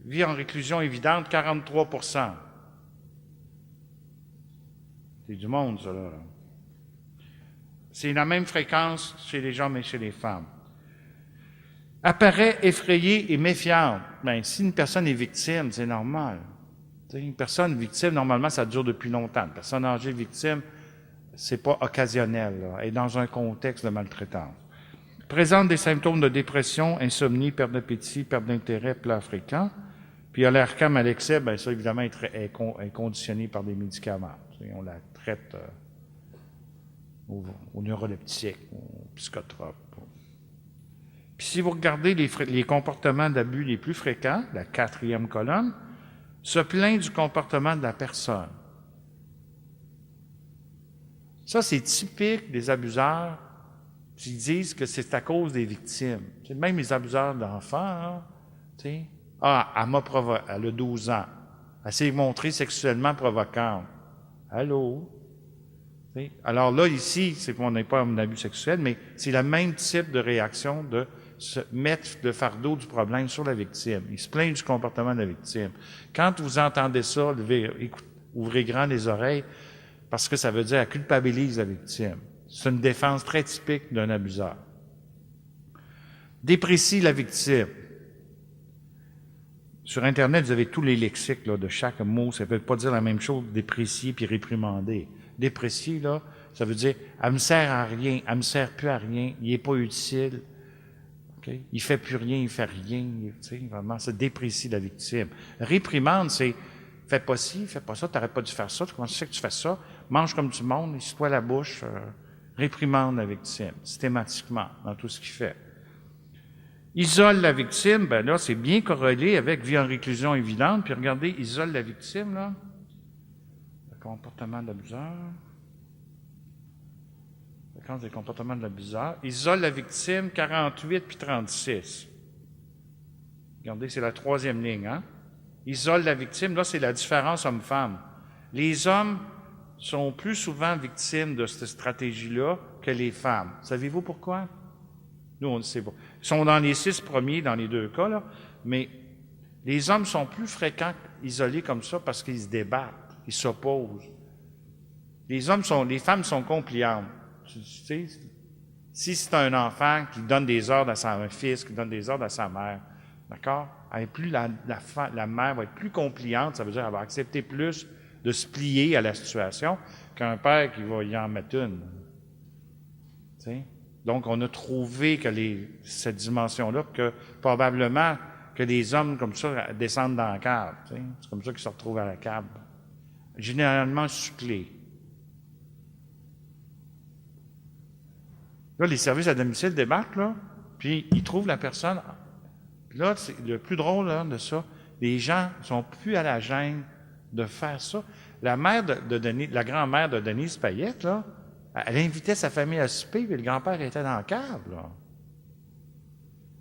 Speaker 1: Vie en réclusion évidente, 43 %. C'est du monde, ça, là. C'est la même fréquence chez les hommes et chez les femmes. Apparaît effrayée et méfiante. Bien, si une personne est victime, c'est normal. T'sais, une personne victime, normalement, ça dure depuis longtemps. Une personne âgée victime, c'est pas occasionnel, là. Elle est dans un contexte de maltraitance. Présente des symptômes de dépression, insomnie, perte d'appétit, perte d'intérêt, pleurs fréquents. Puis à l'ARCAM à l'excès, bien ça, évidemment, est conditionné par des médicaments. On la traite au neuroleptique, au psychotrope. Puis si vous regardez les comportements d'abus les plus fréquents, la 4e colonne, se plaint du comportement de la personne. Ça, c'est typique des abuseurs qui disent que c'est à cause des victimes. Même les abuseurs d'enfants, hein, tu sais. Ah, elle a 12 ans. Elle s'est montrée sexuellement provocante. Allô? T'sais? Alors là, ici, c'est qu'on n'est pas en abus sexuel, mais c'est le même type de réaction de se mettre le fardeau du problème sur la victime. Il se plaint du comportement de la victime. Quand vous entendez ça, ouvrez grand les oreilles, parce que ça veut dire qu'elle culpabilise la victime. C'est une défense très typique d'un abuseur. Déprécie la victime. Sur Internet, vous avez tous les lexiques là, de chaque mot. Ça ne veut pas dire la même chose, déprécier puis réprimander. Déprécier, là, ça veut dire « elle me sert à rien, elle me sert plus à rien, il n'est pas utile, okay? Il fait plus rien, il fait rien. » Vraiment, ça déprécie la victime. Réprimande, c'est « fais pas ci, fais pas ça, tu n'aurais pas dû faire ça, comment tu sais que tu fais ça? Mange comme du monde, lisse-toi la bouche. » Réprimande la victime, systématiquement, dans tout ce qu'il fait. Isole la victime, ben là, c'est bien corrélé avec vie en réclusion évidente. Puis regardez, isole la victime, là. Le comportement de l'abuseur. Fréquence des comportements de l'abuseur. Isole la victime, 48 puis 36. Regardez, c'est la 3e ligne, hein. Isole la victime, là, c'est la différence homme-femme. Les hommes sont plus souvent victimes de cette stratégie-là que les femmes. Savez-vous pourquoi? Nous, on ne sait pas. Ils sont dans les 6 premiers, dans les 2 cas, là, Mais les hommes sont plus fréquents isolés comme ça parce qu'ils se débattent, ils s'opposent. Les femmes sont compliantes. Tu sais, si c'est un enfant qui donne des ordres un fils qui donne des ordres à sa mère, d'accord? La mère va être plus compliante, ça veut dire qu'elle va accepter plus de se plier à la situation qu'un père qui va y en mettre une. Tu sais? Donc, on a trouvé que cette dimension-là, que probablement que des hommes comme ça descendent dans la cave. Tu sais? C'est comme ça qu'ils se retrouvent à la cave. Généralement suclés. Là, les services à domicile débarquent, là, puis ils trouvent la personne. Puis là, c'est le plus drôle là, de ça, les gens sont plus à la gêne de faire ça. La mère la grand-mère de Denise Payette, là, elle invitait sa famille à souper, puis le grand-père était dans la cave, là.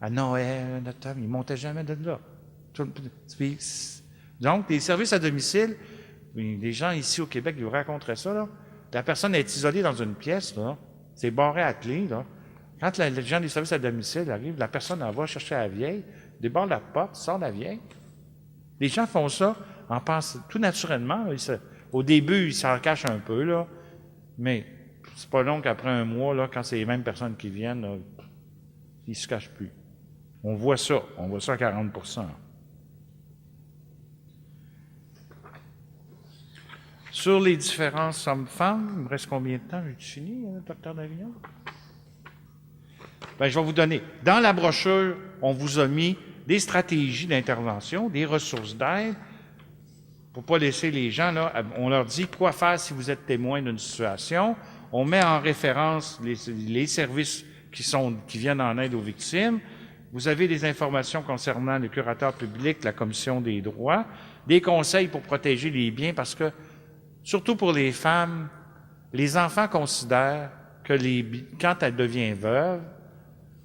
Speaker 1: À Noël, il ne montait jamais de là. Donc, les services à domicile, les gens ici au Québec, ils vous raconteraient ça, là. La personne est isolée dans une pièce, là. C'est barré à clé, là. Quand les gens des services à domicile arrivent, la personne en va chercher la vieille, déborde la porte, sort la vieille. Les gens font ça en pensant tout naturellement. Là, au début, ils s'en cachent un peu, là, mais c'est pas long qu'après un mois, là, quand c'est les mêmes personnes qui viennent, là, ils ne se cachent plus. On voit ça à 40 %. Sur les différences hommes-femmes, il me reste combien de temps? J'ai fini, docteur Davignon? Bien, je vais vous donner. Dans la brochure, on vous a mis des stratégies d'intervention, des ressources d'aide, pour ne pas laisser les gens, là, on leur dit quoi faire si vous êtes témoin d'une situation. On met en référence les services qui viennent en aide aux victimes. Vous avez des informations concernant le curateur public, la commission des droits, des conseils pour protéger les biens, parce que, surtout pour les femmes, les enfants considèrent que quand elle devient veuve,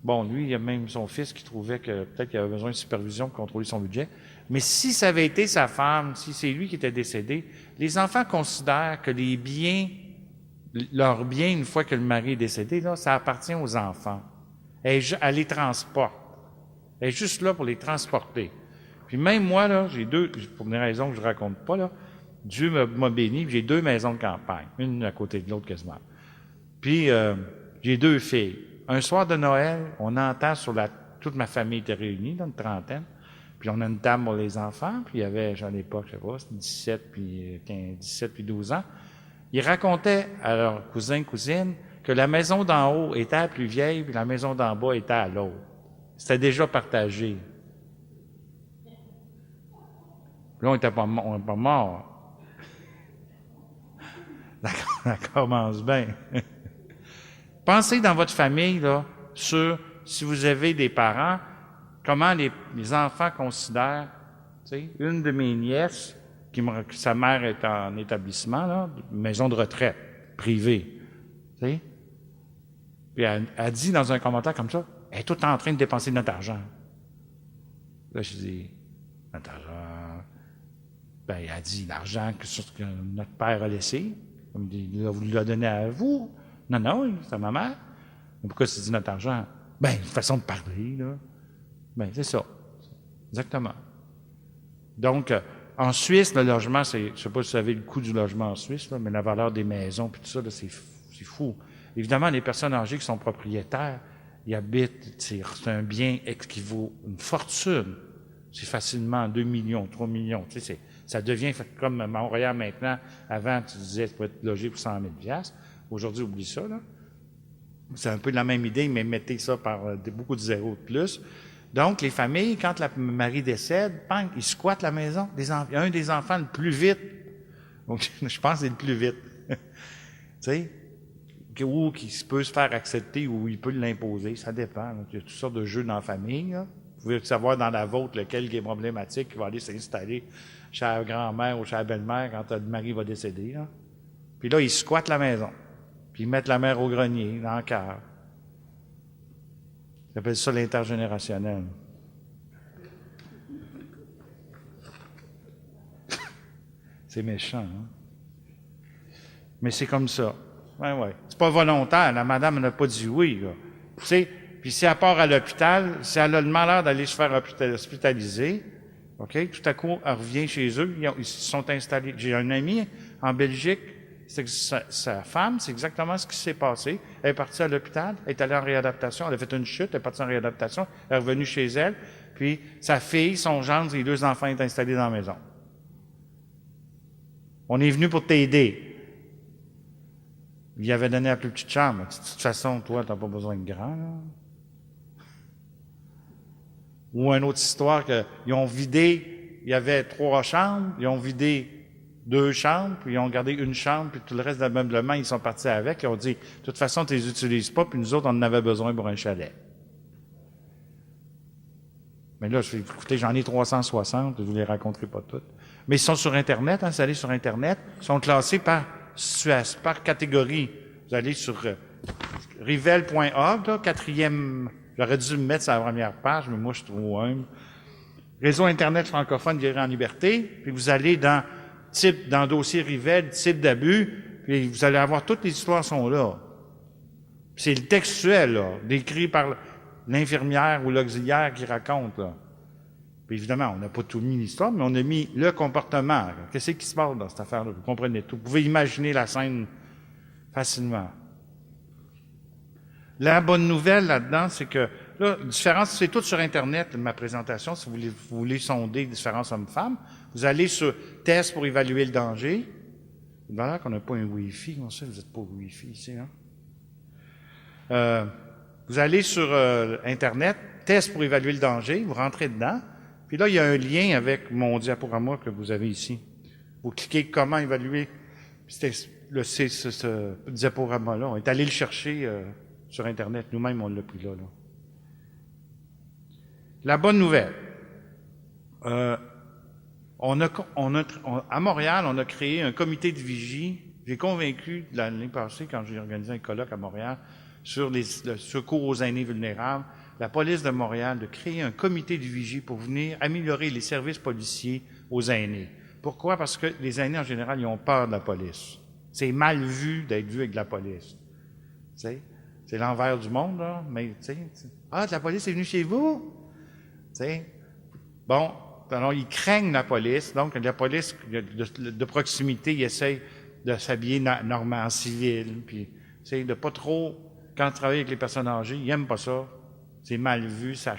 Speaker 1: bon, lui, il y a même son fils qui trouvait que peut-être qu'il avait besoin de supervision pour contrôler son budget, mais si ça avait été sa femme, si c'est lui qui était décédé, les enfants considèrent que les biens, leurs biens, une fois que le mari est décédé, là, ça appartient aux enfants. Elle les transporte. Elle est juste là pour les transporter. Puis même moi, là, j'ai pour des raisons que je raconte pas, là, Dieu m'a béni, j'ai 2 maisons de campagne, une à côté de l'autre quasiment. Puis j'ai 2 filles. Un soir de Noël, on entend toute ma famille était réunie, dans une trentaine, puis on a une table pour les enfants, puis il y avait, à l'époque, je sais pas, 17 puis 12 ans. Ils racontaient à leurs cousins, cousines, que la maison d'en haut était la plus vieille, puis la maison d'en bas était à l'autre. C'était déjà partagé. Là, on n'était pas morts. Ça commence bien. Pensez dans votre famille, là, sur si vous avez des parents, comment les enfants considèrent, tu sais, une de mes nièces, sa mère est en établissement, là, maison de retraite, privée, tu sais. Puis elle dit dans un commentaire comme ça, elle est toute en train de dépenser notre argent. Là, je dis, notre argent, ben, elle dit l'argent que notre père a laissé, il a voulu le donner à vous. Non, c'est à ma mère. Mais pourquoi tu dis notre argent? Ben, une façon de parler, là. Ben, c'est ça. Exactement. Donc, en Suisse, le logement, je ne sais pas si vous savez le coût du logement en Suisse, là, mais la valeur des maisons, puis tout ça, là, c'est fou. Évidemment, les personnes âgées qui sont propriétaires, ils habitent, c'est un bien qui vaut une fortune. C'est facilement 2 millions, 3 millions. Tu sais, ça devient comme Montréal maintenant. Avant, tu disais que tu pouvais être logé pour 100 000 $. Aujourd'hui, oublie ça, là. C'est un peu la même idée, mais mettez ça par beaucoup de zéros de plus. Donc, les familles, quand le mari décède, bang, ils squattent la maison. Il y a un des enfants le plus vite. Donc, je pense que c'est le plus vite. Tu sais? Ou qui peut se faire accepter ou il peut l'imposer. Ça dépend. Il y a toutes sortes de jeux dans la famille, là. Vous pouvez savoir dans la vôtre lequel qui est problématique, qui va aller s'installer chez la grand-mère ou chez la belle-mère quand le mari va décéder, là. Puis là, ils squattent la maison. Puis ils mettent la mère au grenier, dans le cœur. Ils appellent ça l'intergénérationnel. C'est méchant, hein? Mais c'est comme ça. Ouais. C'est pas volontaire. La madame n'a pas dit oui, là. Tu sais, Puis si elle part à l'hôpital, si elle a le malheur d'aller se faire hospitaliser, OK, tout à coup, elle revient chez eux, ils se sont installés. J'ai un ami en Belgique, c'est que sa femme, c'est exactement ce qui s'est passé. Elle est partie à l'hôpital, elle est allée en réadaptation, elle a fait une chute, elle est partie en réadaptation, elle est revenue chez elle, puis sa fille, son gendre, les 2 enfants sont installés dans la maison. On est venu pour t'aider. Il avait donné la plus petite chambre. De toute façon, toi, tu n'as pas besoin de grand. Là. Ou une autre histoire qu'ils ont vidé, il y avait 3 chambres, ils ont vidé 2 chambres, puis ils ont gardé une chambre, puis tout le reste de l'ameublement, ils sont partis avec. Ils ont dit, de toute façon, tu ne les utilises pas, puis nous autres, on en avait besoin pour un chalet. Mais là, écoutez, j'en ai 360, je ne vous les raconterai pas toutes. Mais ils sont sur Internet, hein, vous allez sur Internet, ils sont classés par catégorie. Vous allez sur rivel.org, 4e, j'aurais dû me mettre sur la première page, mais moi, je suis trop humble. Réseau Internet francophone Guérir en liberté, puis vous allez dans dossier Rivel, type d'abus, puis vous allez avoir toutes les histoires sont là. C'est le textuel, là, décrit par l'infirmière ou l'auxiliaire qui raconte, là. Puis évidemment, on n'a pas tout mis l'histoire, mais on a mis le comportement. Qu'est-ce qui se passe dans cette affaire-là? Vous comprenez tout. Vous pouvez imaginer la scène facilement. La bonne nouvelle là-dedans, c'est que, là, différence, c'est tout sur Internet, ma présentation, si vous voulez sonder différence hommes-femmes. Vous allez sur test pour évaluer le danger. Voilà qu'on n'a pas un Wi-Fi, comment ça, vous n'êtes pas Wi-Fi ici, hein? Vous allez sur Internet, test pour évaluer le danger, vous rentrez dedans, puis là, il y a un lien avec mon diaporama que vous avez ici. Vous cliquez comment évaluer, c'était ce diaporama-là. On est allé le chercher sur Internet, nous-mêmes, on l'a pris là. La bonne nouvelle, à Montréal, on a créé un comité de vigie. J'ai convaincu l'année passée, quand j'ai organisé un colloque à Montréal, sur le secours aux aînés vulnérables, la police de Montréal de créer un comité de vigie pour venir améliorer les services policiers aux aînés. Pourquoi? Parce que les aînés, en général, ils ont peur de la police. C'est mal vu d'être vu avec de la police. Tu sais? C'est l'envers du monde, là. Mais, tu sais, la police est venue chez vous? Tu sais? Bon, alors, ils craignent la police. Donc, la police de proximité, ils essayent de s'habiller normalement en civil, puis, tu sais, de pas trop... Quand ils travaillent avec les personnes âgées, ils n'aiment pas ça. C'est mal vu, ça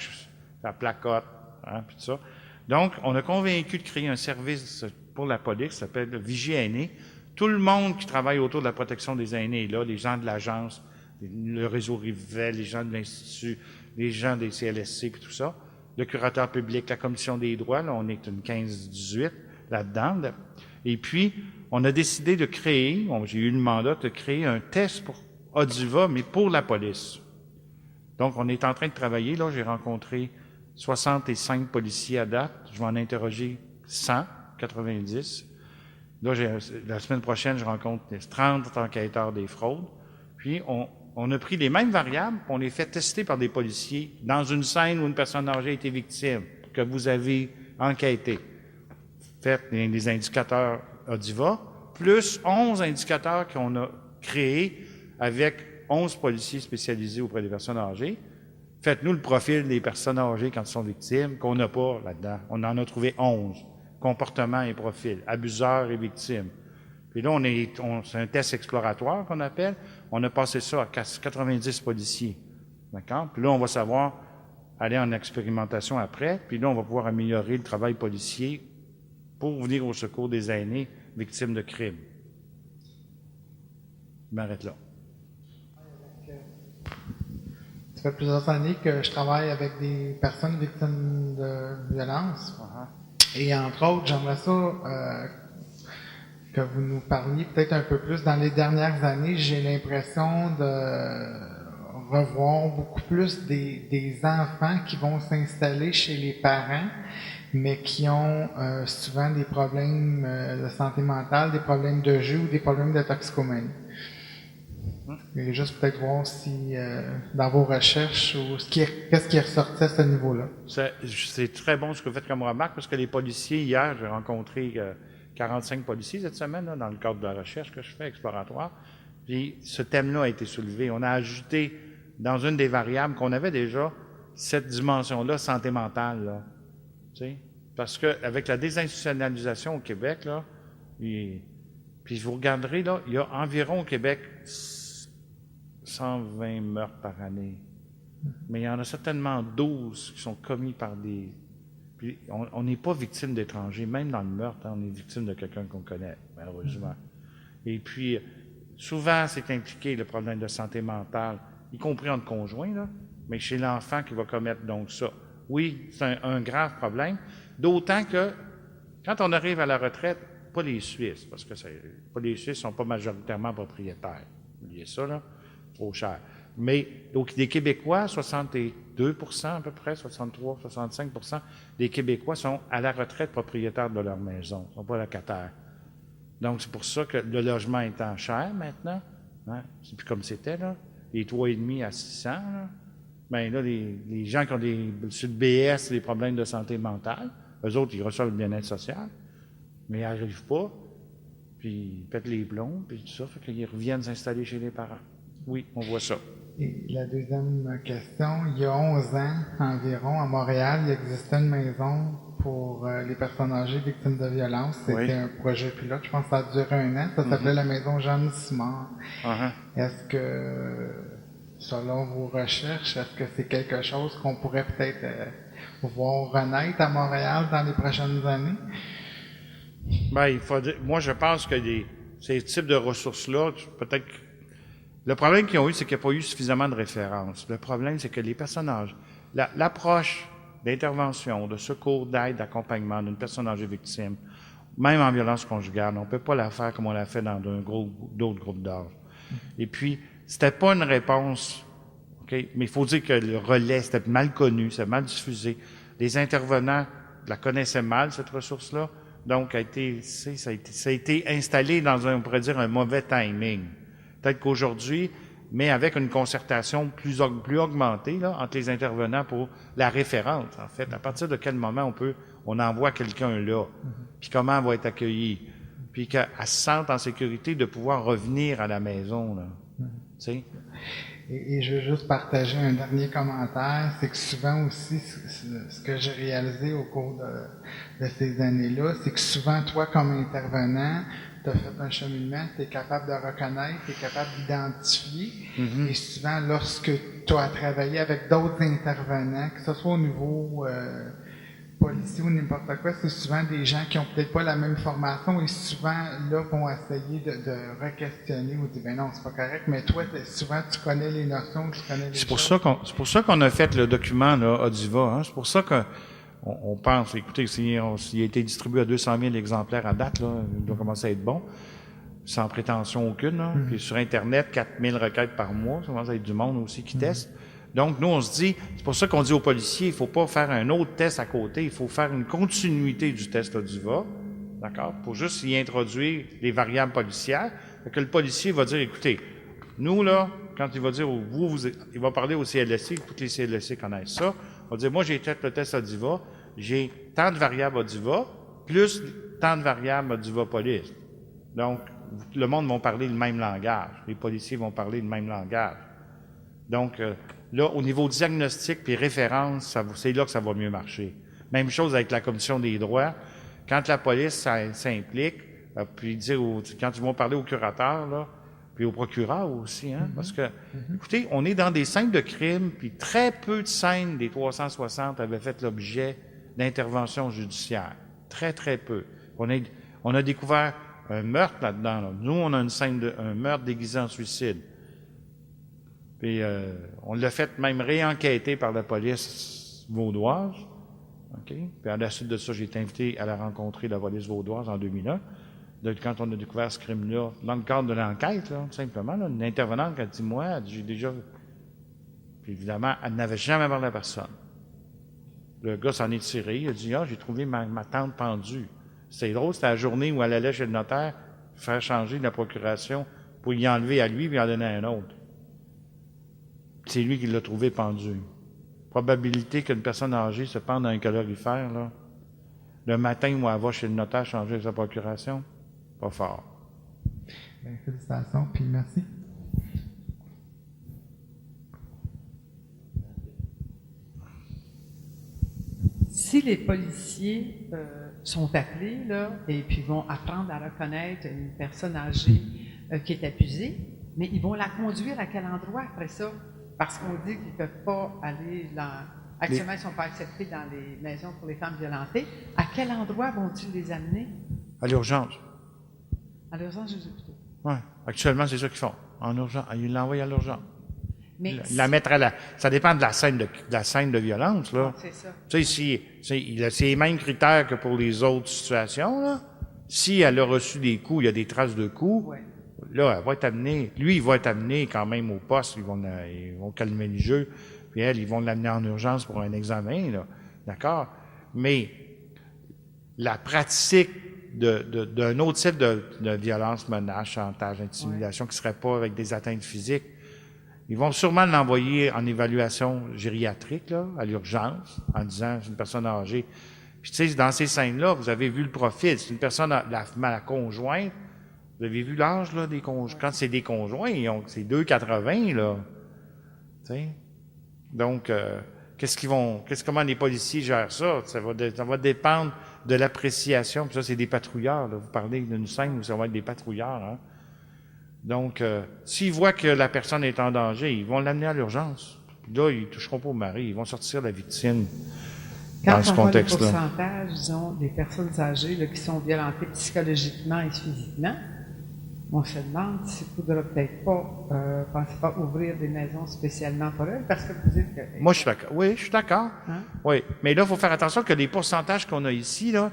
Speaker 1: placote, hein, puis tout ça. Donc, on a convaincu de créer un service pour la police qui s'appelle le Vigie Aîné. Tout le monde qui travaille autour de la protection des aînés est là, les gens de l'agence, le réseau Rivel, les gens de l'Institut, les gens des CLSC, puis tout ça. Le curateur public, la commission des droits, là, on est une 15-18 là-dedans. Et puis, on a décidé de créer, j'ai eu le mandat de créer un test pour Audiva, mais pour la police. Donc, on est en train de travailler. Là, j'ai rencontré 65 policiers à date. Je vais en interroger 190. Là, la semaine prochaine, je rencontre 30 enquêteurs des fraudes. Puis, on a pris les mêmes variables, on les fait tester par des policiers dans une scène où une personne âgée a été victime, que vous avez enquêté. Faites les indicateurs Audiva, plus 11 indicateurs qu'on a créés avec 11 policiers spécialisés auprès des personnes âgées. Faites-nous le profil des personnes âgées quand elles sont victimes, qu'on n'a pas là-dedans. On en a trouvé 11. Comportement et profil, abuseurs et victimes. Puis là, c'est un test exploratoire qu'on appelle. On a passé ça à 90 policiers. D'accord? Puis là, on va savoir aller en expérimentation après. Puis là, on va pouvoir améliorer le travail policier pour venir au secours des aînés victimes de crimes. Je m'arrête là.
Speaker 2: Ça fait plusieurs années que je travaille avec des personnes victimes de violence. Et entre autres, j'aimerais ça que vous nous parliez peut-être un peu plus. Dans les dernières années, j'ai l'impression de revoir beaucoup plus des enfants qui vont s'installer chez les parents, mais qui ont souvent des problèmes de santé mentale, des problèmes de jeu ou des problèmes de toxicomanie. Et juste peut-être voir si, dans vos recherches, qu'est-ce qui est ressorti à ce niveau-là.
Speaker 1: C'est très bon ce que vous faites comme remarque, parce que les policiers, hier, j'ai rencontré 45 policiers cette semaine, là, dans le cadre de la recherche que je fais, exploratoire, puis ce thème-là a été soulevé. On a ajouté dans une des variables qu'on avait déjà cette dimension-là, santé mentale, là. Tu sais? Parce qu'avec la désinstitutionnalisation au Québec, là, puis vous regarderez, là, il y a environ au Québec 120 meurtres par année. Mais il y en a certainement 12 qui sont commis par des... Puis on n'est pas victime d'étrangers, même dans le meurtre, hein, on est victime de quelqu'un qu'on connaît, malheureusement. Et puis, souvent, c'est impliqué le problème de santé mentale, y compris entre conjoints, là, mais chez l'enfant qui va commettre donc ça. Oui, c'est un grave problème, d'autant que quand on arrive à la retraite, pas les Suisses, parce que pas les Suisses ne sont pas majoritairement propriétaires. Oubliez ça, là, trop cher. Mais donc, les Québécois, 62 à peu près, 63, 65 des Québécois sont à la retraite propriétaires de leur maison, ne sont pas locataires. Donc, c'est pour ça que le logement étant cher maintenant, hein, c'est plus comme c'était, là, les 3,5 à 600, là, bien là, les gens qui ont sur le BS, des problèmes de santé mentale, eux autres, ils reçoivent le bien-être social, mais ils n'arrivent pas, puis ils pètent les plombs, puis tout ça, fait qu'ils reviennent s'installer chez les parents. Oui, on voit ça.
Speaker 2: Et la deuxième question, il y a 11 ans environ, à Montréal, il existait une maison pour les personnes âgées victimes de violence. C'était un projet pilote, je pense que ça a duré 1 an. Ça s'appelait la maison Jeanne Simard. Est-ce que, selon vos recherches, est-ce que c'est quelque chose qu'on pourrait peut-être voir renaître à Montréal dans les prochaines années?
Speaker 1: Bien, moi, je pense que ces types de ressources-là, peut-être... Le problème qu'ils ont eu, c'est qu'il n'y a pas eu suffisamment de références. Le problème, c'est que les personnes âgées, l'approche d'intervention, de secours, d'aide, d'accompagnement d'une personne âgée victime, même en violence conjugale, on ne peut pas la faire comme on l'a fait dans d'autres groupes d'âge. Et puis, c'était pas une réponse, okay? Mais il faut dire que le relais, c'était mal connu, c'était mal diffusé. Les intervenants la connaissaient mal, cette ressource-là, donc ça a été installé dans on pourrait dire, un mauvais timing. Peut-être qu'aujourd'hui, mais avec une concertation plus augmentée là, entre les intervenants pour la référence, en fait. À partir de quel moment on envoie quelqu'un là, puis comment elle va être accueillie, puis qu'elle se sente en sécurité de pouvoir revenir à la maison. Là. Tu sais?
Speaker 2: Et je veux juste partager un dernier commentaire, c'est que souvent aussi, ce que j'ai réalisé au cours de ces années-là, c'est que souvent, toi, comme intervenant, tu as fait un cheminement, tu es capable de reconnaître, tu es capable d'identifier. Et souvent, lorsque tu as travaillé avec d'autres intervenants, que ce soit au niveau policier ou n'importe quoi, c'est souvent des gens qui ont peut-être pas la même formation et souvent, là, vont essayer de re-questionner ou dire, ben non, c'est pas correct, mais toi, souvent, tu connais les notions, tu connais les choses.
Speaker 1: C'est pour ça qu'on a fait le document, là, Odiva, hein. C'est pour ça que on pense, écoutez, s'il a été distribué à 200 000 exemplaires à date, là, il doit commencer à être bon, sans prétention aucune. Là. Puis sur Internet, 4 000 requêtes par mois, ça commence à être du monde aussi qui teste. Donc, nous, on se dit, c'est pour ça qu'on dit aux policiers, il faut pas faire un autre test à côté, il faut faire une continuité du test Odiva, d'accord, pour juste y introduire les variables policières. Fait que le policier va dire, écoutez, nous, là, quand il va dire, il va parler au CLSC, toutes les CLSC connaissent ça, on va dire, moi, j'ai fait le test Odiva, j'ai tant de variables Odiva, plus tant de variables Odiva police. Donc, le monde va parler le même langage. Les policiers vont parler le même langage. Donc, là, au niveau diagnostic puis référence, c'est là que ça va mieux marcher. Même chose avec la Commission des droits. Quand la police s'implique, puis quand ils vont parler au curateur, là, puis au procureur aussi, hein, parce que, écoutez, on est dans des scènes de crime, puis très peu de scènes des 360 avaient fait l'objet d'intervention judiciaire. Très, très peu. On a découvert un meurtre là-dedans. Là. Nous, on a une scène un meurtre déguisé en suicide. Puis, on l'a fait même réenquêter par la police vaudoise. Okay? Puis, à la suite de ça, j'ai été invité à la rencontrer, la police vaudoise, en 2001. Donc, quand on a découvert ce crime-là, dans le cadre de l'enquête, là, simplement, là, une intervenante qui a dit, moi, elle dit, j'ai déjà... Puis, évidemment, elle n'avait jamais parlé à personne. Le gars s'en est tiré. Il a dit, j'ai trouvé ma tante pendue. C'est drôle, c'était la journée où elle allait chez le notaire faire changer la procuration pour y enlever à lui puis en donner à un autre. C'est lui qui l'a trouvé pendu. Probabilité qu'une personne âgée se pende dans un calorifère, là, le matin où elle va chez le notaire changer sa procuration, pas fort.
Speaker 2: Bien, félicitations, puis merci.
Speaker 3: Si les policiers sont appelés là, et puis vont apprendre à reconnaître une personne âgée qui est abusée, mais ils vont la conduire à quel endroit après ça? Parce qu'on dit qu'ils ne peuvent pas aller dans... Actuellement, ils ne sont pas acceptés dans les maisons pour les femmes violentées. À quel endroit vont-ils les amener?
Speaker 1: À l'urgence.
Speaker 3: À l'urgence des hôpitaux.
Speaker 1: Oui. Actuellement, c'est ça qu'ils font. En urgence. Ils l'envoient à l'urgence.
Speaker 3: Mais
Speaker 1: La mettre à la... Ça dépend de la scène de violence, là.
Speaker 3: c'est ça.
Speaker 1: Tu sais, c'est les mêmes critères que pour les autres situations, là. Si elle a reçu des coups, il y a des traces de coups,
Speaker 3: Ouais.
Speaker 1: là, elle va être amenée... Lui, il va être amené quand même au poste. Ils vont calmer le jeu. Puis elle, ils vont l'amener en urgence pour un examen, là. D'accord? Mais la pratique d'un autre type de violence, menace, chantage, intimidation, qui ne serait pas avec des atteintes physiques, ils vont sûrement l'envoyer en évaluation gériatrique, là, à l'urgence, en disant c'est une personne âgée. Puis tu sais, dans ces scènes-là, vous avez vu le profil. C'est une personne, la conjointe. Vous avez vu l'âge, là, des conjoints. Quand c'est des conjoints, c'est 2,80, là. Tu sais? Donc, comment les policiers gèrent ça? Ça va dépendre de l'appréciation. Puis ça, c'est des patrouilleurs, là. Vous parlez d'une scène où ça va être des patrouilleurs, hein. Donc, s'ils voient que la personne est en danger, ils vont l'amener à l'urgence. Puis là, ils ne toucheront pas au mari, ils vont sortir la victime dans ce contexte-là.
Speaker 3: Quand on voit le pourcentage, disons, des personnes âgées là, qui sont violentées psychologiquement et physiquement, on se demande s'il ne faudra peut-être pas, pensez pas, ouvrir des maisons spécialement pour elles, parce que vous dites que...
Speaker 1: Moi, je suis d'accord. Oui, je suis d'accord.
Speaker 3: Hein?
Speaker 1: Oui, mais là, il faut faire attention que les pourcentages qu'on a ici, là,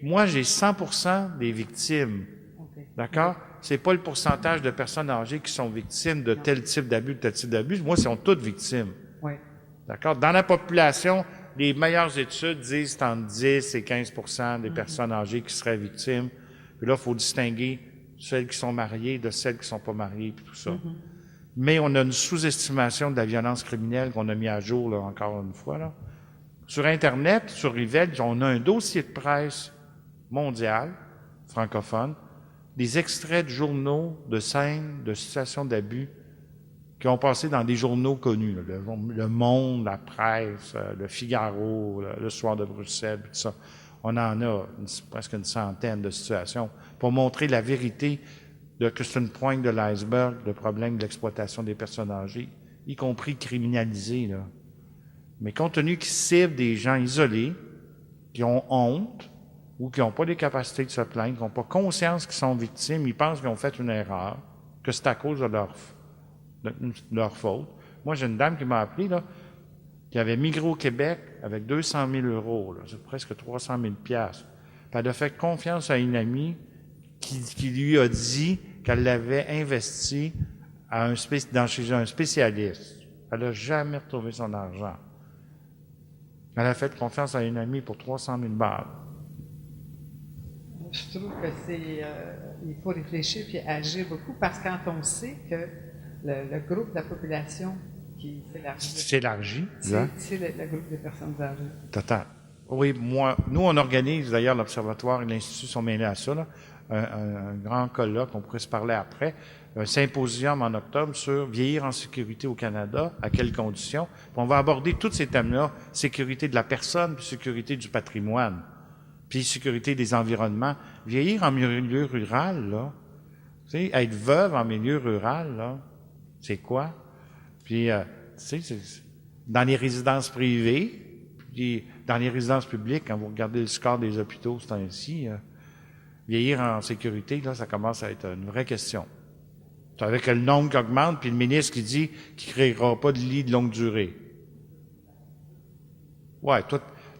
Speaker 1: moi, j'ai 100% des victimes.
Speaker 3: Okay.
Speaker 1: D'accord? C'est pas le pourcentage de personnes âgées qui sont victimes de tel type d'abus, de tel type d'abus. Moi, ils sont toutes victimes.
Speaker 3: Oui.
Speaker 1: D'accord? Dans la population, les meilleures études disent entre 10 et 15% des personnes âgées qui seraient victimes. Puis là, il faut distinguer celles qui sont mariées de celles qui ne sont pas mariées, puis tout ça. Mais on a une sous-estimation de la violence criminelle qu'on a mis à jour, là, encore une fois, là. Sur Internet, sur Rivel, on a un dossier de presse mondial, francophone, des extraits de journaux, de scènes, de situations d'abus qui ont passé dans des journaux connus, là, le Monde, la Presse, le Figaro, le Soir de Bruxelles, tout ça. On en a presque une centaine de situations pour montrer la vérité que c'est une pointe de l'iceberg, le problème de l'exploitation des personnes âgées, y compris criminalisées, là. Mais compte tenu qu'ils ciblent des gens isolés, qui ont honte, ou qui n'ont pas les capacités de se plaindre, qui n'ont pas conscience qu'ils sont victimes, ils pensent qu'ils ont fait une erreur, que c'est à cause de leur faute. Moi, j'ai une dame qui m'a appelé, là, qui avait migré au Québec avec 200 000 €, là, c'est presque 300 000 piastres. Puis elle a fait confiance à une amie qui lui a dit qu'elle l'avait investi chez un spécialiste. Elle n'a jamais retrouvé son argent. Elle a fait confiance à une amie pour 300 000 balles.
Speaker 3: Je trouve que il faut réfléchir puis agir beaucoup parce que quand on sait que le groupe de la population qui s'élargit, c'est le groupe des personnes âgées.
Speaker 1: Total. Oui, nous, on organise d'ailleurs l'Observatoire et l'Institut sont mêlés à ça, là, un grand colloque, on pourrait se parler après, un symposium en octobre sur vieillir en sécurité au Canada, à quelles conditions. Puis on va aborder tous ces thèmes-là, sécurité de la personne, puis sécurité du patrimoine, puis sécurité des environnements. Vieillir en milieu rural, là, tu sais, être veuve en milieu rural, là, c'est quoi? Puis, tu sais, dans les résidences privées, puis dans les résidences publiques, quand vous regardez le score des hôpitaux, c'est ainsi, vieillir en sécurité, là, ça commence à être une vraie question. Avec le nombre qui augmente, puis le ministre qui dit qu'il ne créera pas de lit de longue durée. Ouais,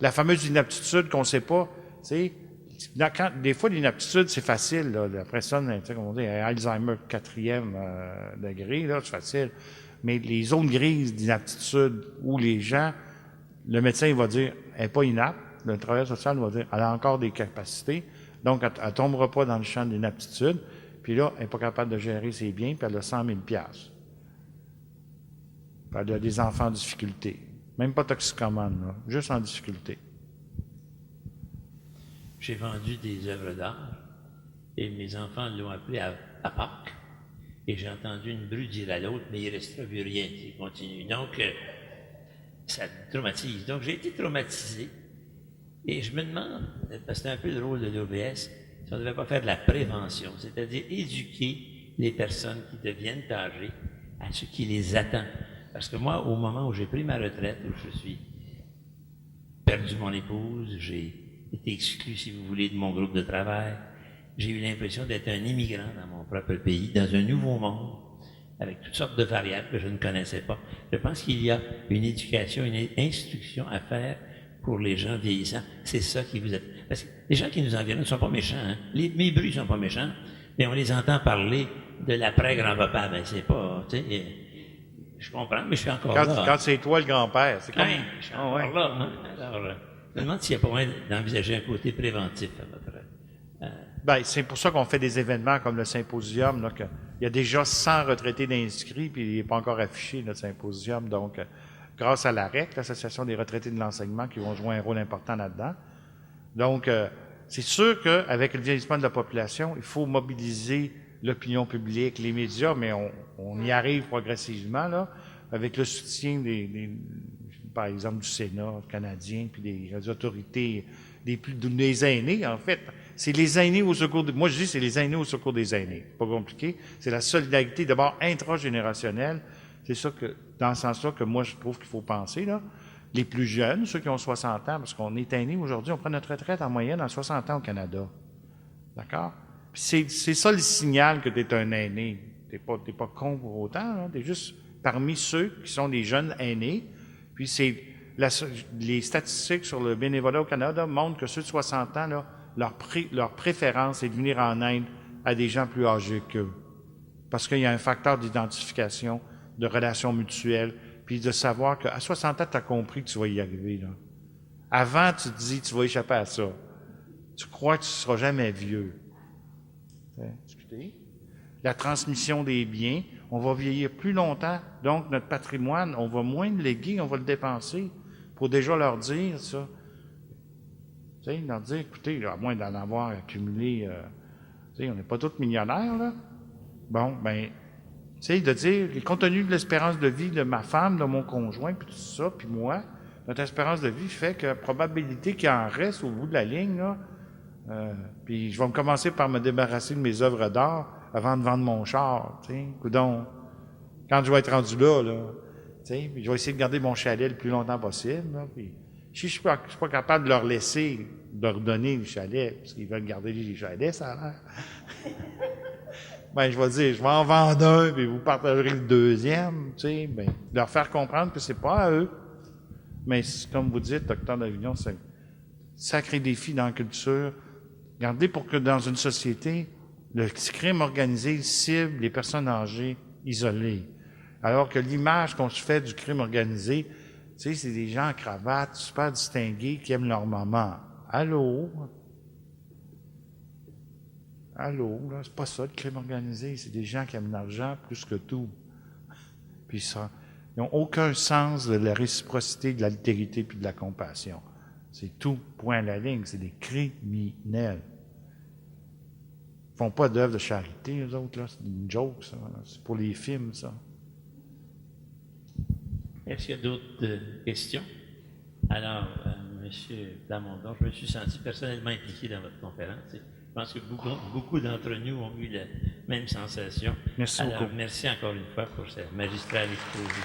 Speaker 1: la fameuse inaptitude qu'on ne sait pas, tu sais, des fois, l'inaptitude, c'est facile, là. La personne, tu sais, comme on dit, Alzheimer 4e degré, là, c'est facile. Mais les zones grises d'inaptitude où les gens, le médecin, il va dire, elle n'est pas inapte. Le travailleur social va dire, elle a encore des capacités. Donc, elle ne tombera pas dans le champ de l'inaptitude. Puis là, elle n'est pas capable de gérer ses biens, puis elle a 100 000 piastres. Puis elle a des enfants en difficulté. Même pas toxicomane, là, juste en difficulté.
Speaker 4: J'ai vendu des œuvres d'art et mes enfants l'ont appelé à Pâques. Et j'ai entendu une bru dire à l'autre, mais il ne restera plus rien. Il continue. Donc, ça me traumatise. Donc, j'ai été traumatisé. Et je me demande, parce que c'est un peu le rôle de l'OBS, si on ne devait pas faire de la prévention, c'est-à-dire éduquer les personnes qui deviennent âgées à ce qui les attend. Parce que moi, au moment où j'ai pris ma retraite, où je suis perdu mon épouse, j'ai été exclu, si vous voulez, de mon groupe de travail, j'ai eu l'impression d'être un immigrant dans mon propre pays, dans un nouveau monde, avec toutes sortes de variables que je ne connaissais pas. Je pense qu'il y a une éducation, une instruction à faire pour les gens vieillissants. C'est ça qui vous aide. Parce que les gens qui nous environnent ne sont pas méchants. Hein? Mes bruits ne sont pas méchants, mais on les entend parler de l'après-grand-papa. Ben, c'est pas, tu sais, je comprends, mais je suis encore là.
Speaker 1: Quand c'est toi le grand-père, c'est comme...
Speaker 4: Ouais, je suis encore là. Hein? Alors, je me demande s'il n'y a pas moyen d'envisager un côté préventif à votre...
Speaker 1: Ben, c'est pour ça qu'on fait des événements comme le symposium, là, il y a déjà 100 retraités d'inscrits, puis il n'est pas encore affiché, notre symposium. Donc, grâce à l'AREC, l'Association des retraités de l'enseignement, qui vont jouer un rôle important là-dedans. Donc, c'est sûr qu'avec le vieillissement de la population, il faut mobiliser l'opinion publique, les médias, mais on y arrive progressivement, là, avec le soutien par exemple, du Sénat canadien, puis des autorités, des aînés, en fait. C'est les aînés au secours moi je dis c'est les aînés au secours des aînés. C'est pas compliqué. C'est la solidarité d'abord intragénérationnelle. C'est ça que, dans ce sens-là, que moi je trouve qu'il faut penser, là. Les plus jeunes, ceux qui ont 60 ans, parce qu'on est aînés aujourd'hui, on prend notre retraite en moyenne à 60 ans au Canada. D'accord? Puis c'est ça le signal que tu es un aîné. T'es pas con pour autant, tu es juste parmi ceux qui sont des jeunes aînés. Puis les statistiques sur le bénévolat au Canada montrent que ceux de 60 ans, là, leur préférence est de venir en aide à des gens plus âgés qu'eux. Parce qu'il y a un facteur d'identification, de relations mutuelles, puis de savoir qu'à 60 ans, tu as compris que tu vas y arriver. Là. Avant, tu te dis, tu vas échapper à ça. Tu crois que tu ne seras jamais vieux. La transmission des biens, on va vieillir plus longtemps, donc notre patrimoine, on va moins le léguer, on va le dépenser pour déjà leur dire ça. Tu sais, leur dire, écoutez, là, à moins d'en avoir accumulé, tu sais, on n'est pas tous millionnaires, là. Bon, ben, tu sais, de dire, compte tenu de l'espérance de vie de ma femme, de mon conjoint, puis tout ça, puis moi, notre espérance de vie fait que la probabilité qu'il en reste au bout de la ligne, là, puis je vais commencer par me débarrasser de mes œuvres d'art avant de vendre mon char, tu sais, coudonc. Quand je vais être rendu là, tu sais, puis je vais essayer de garder mon chalet le plus longtemps possible, là, puis si je suis pas capable de leur laisser, de leur donner le chalet, parce qu'ils veulent garder les chalets, ça a l'air. Ben, je vais dire, je vais en vendre un, puis vous partagerez le deuxième, tu sais, ben, leur faire comprendre que c'est pas à eux. Mais comme vous dites, Dr. Davignon, c'est un sacré défi dans la culture. Regardez pour que dans une société, le crime organisé cible les personnes âgées isolées. Alors que l'image qu'on se fait du crime organisé, tu sais, c'est des gens en cravate, super distingués, qui aiment leur maman. Allô? Allô, là, c'est pas ça le crime organisé, c'est des gens qui aiment l'argent plus que tout. Puis ça, ils n'ont aucun sens de la réciprocité, de l'altérité puis de la compassion. C'est tout, point à la ligne, c'est des criminels. Ils font pas d'œuvre de charité, eux autres, là, c'est une joke, ça. C'est pour les films, ça.
Speaker 4: Est-ce qu'il y a d'autres questions? Alors, M. Plamondon, je me suis senti personnellement impliqué dans votre conférence. Je pense que beaucoup d'entre nous ont eu la même sensation.
Speaker 1: Merci
Speaker 4: Alors,
Speaker 1: beaucoup.
Speaker 4: merci encore une fois pour cette magistrale exposé.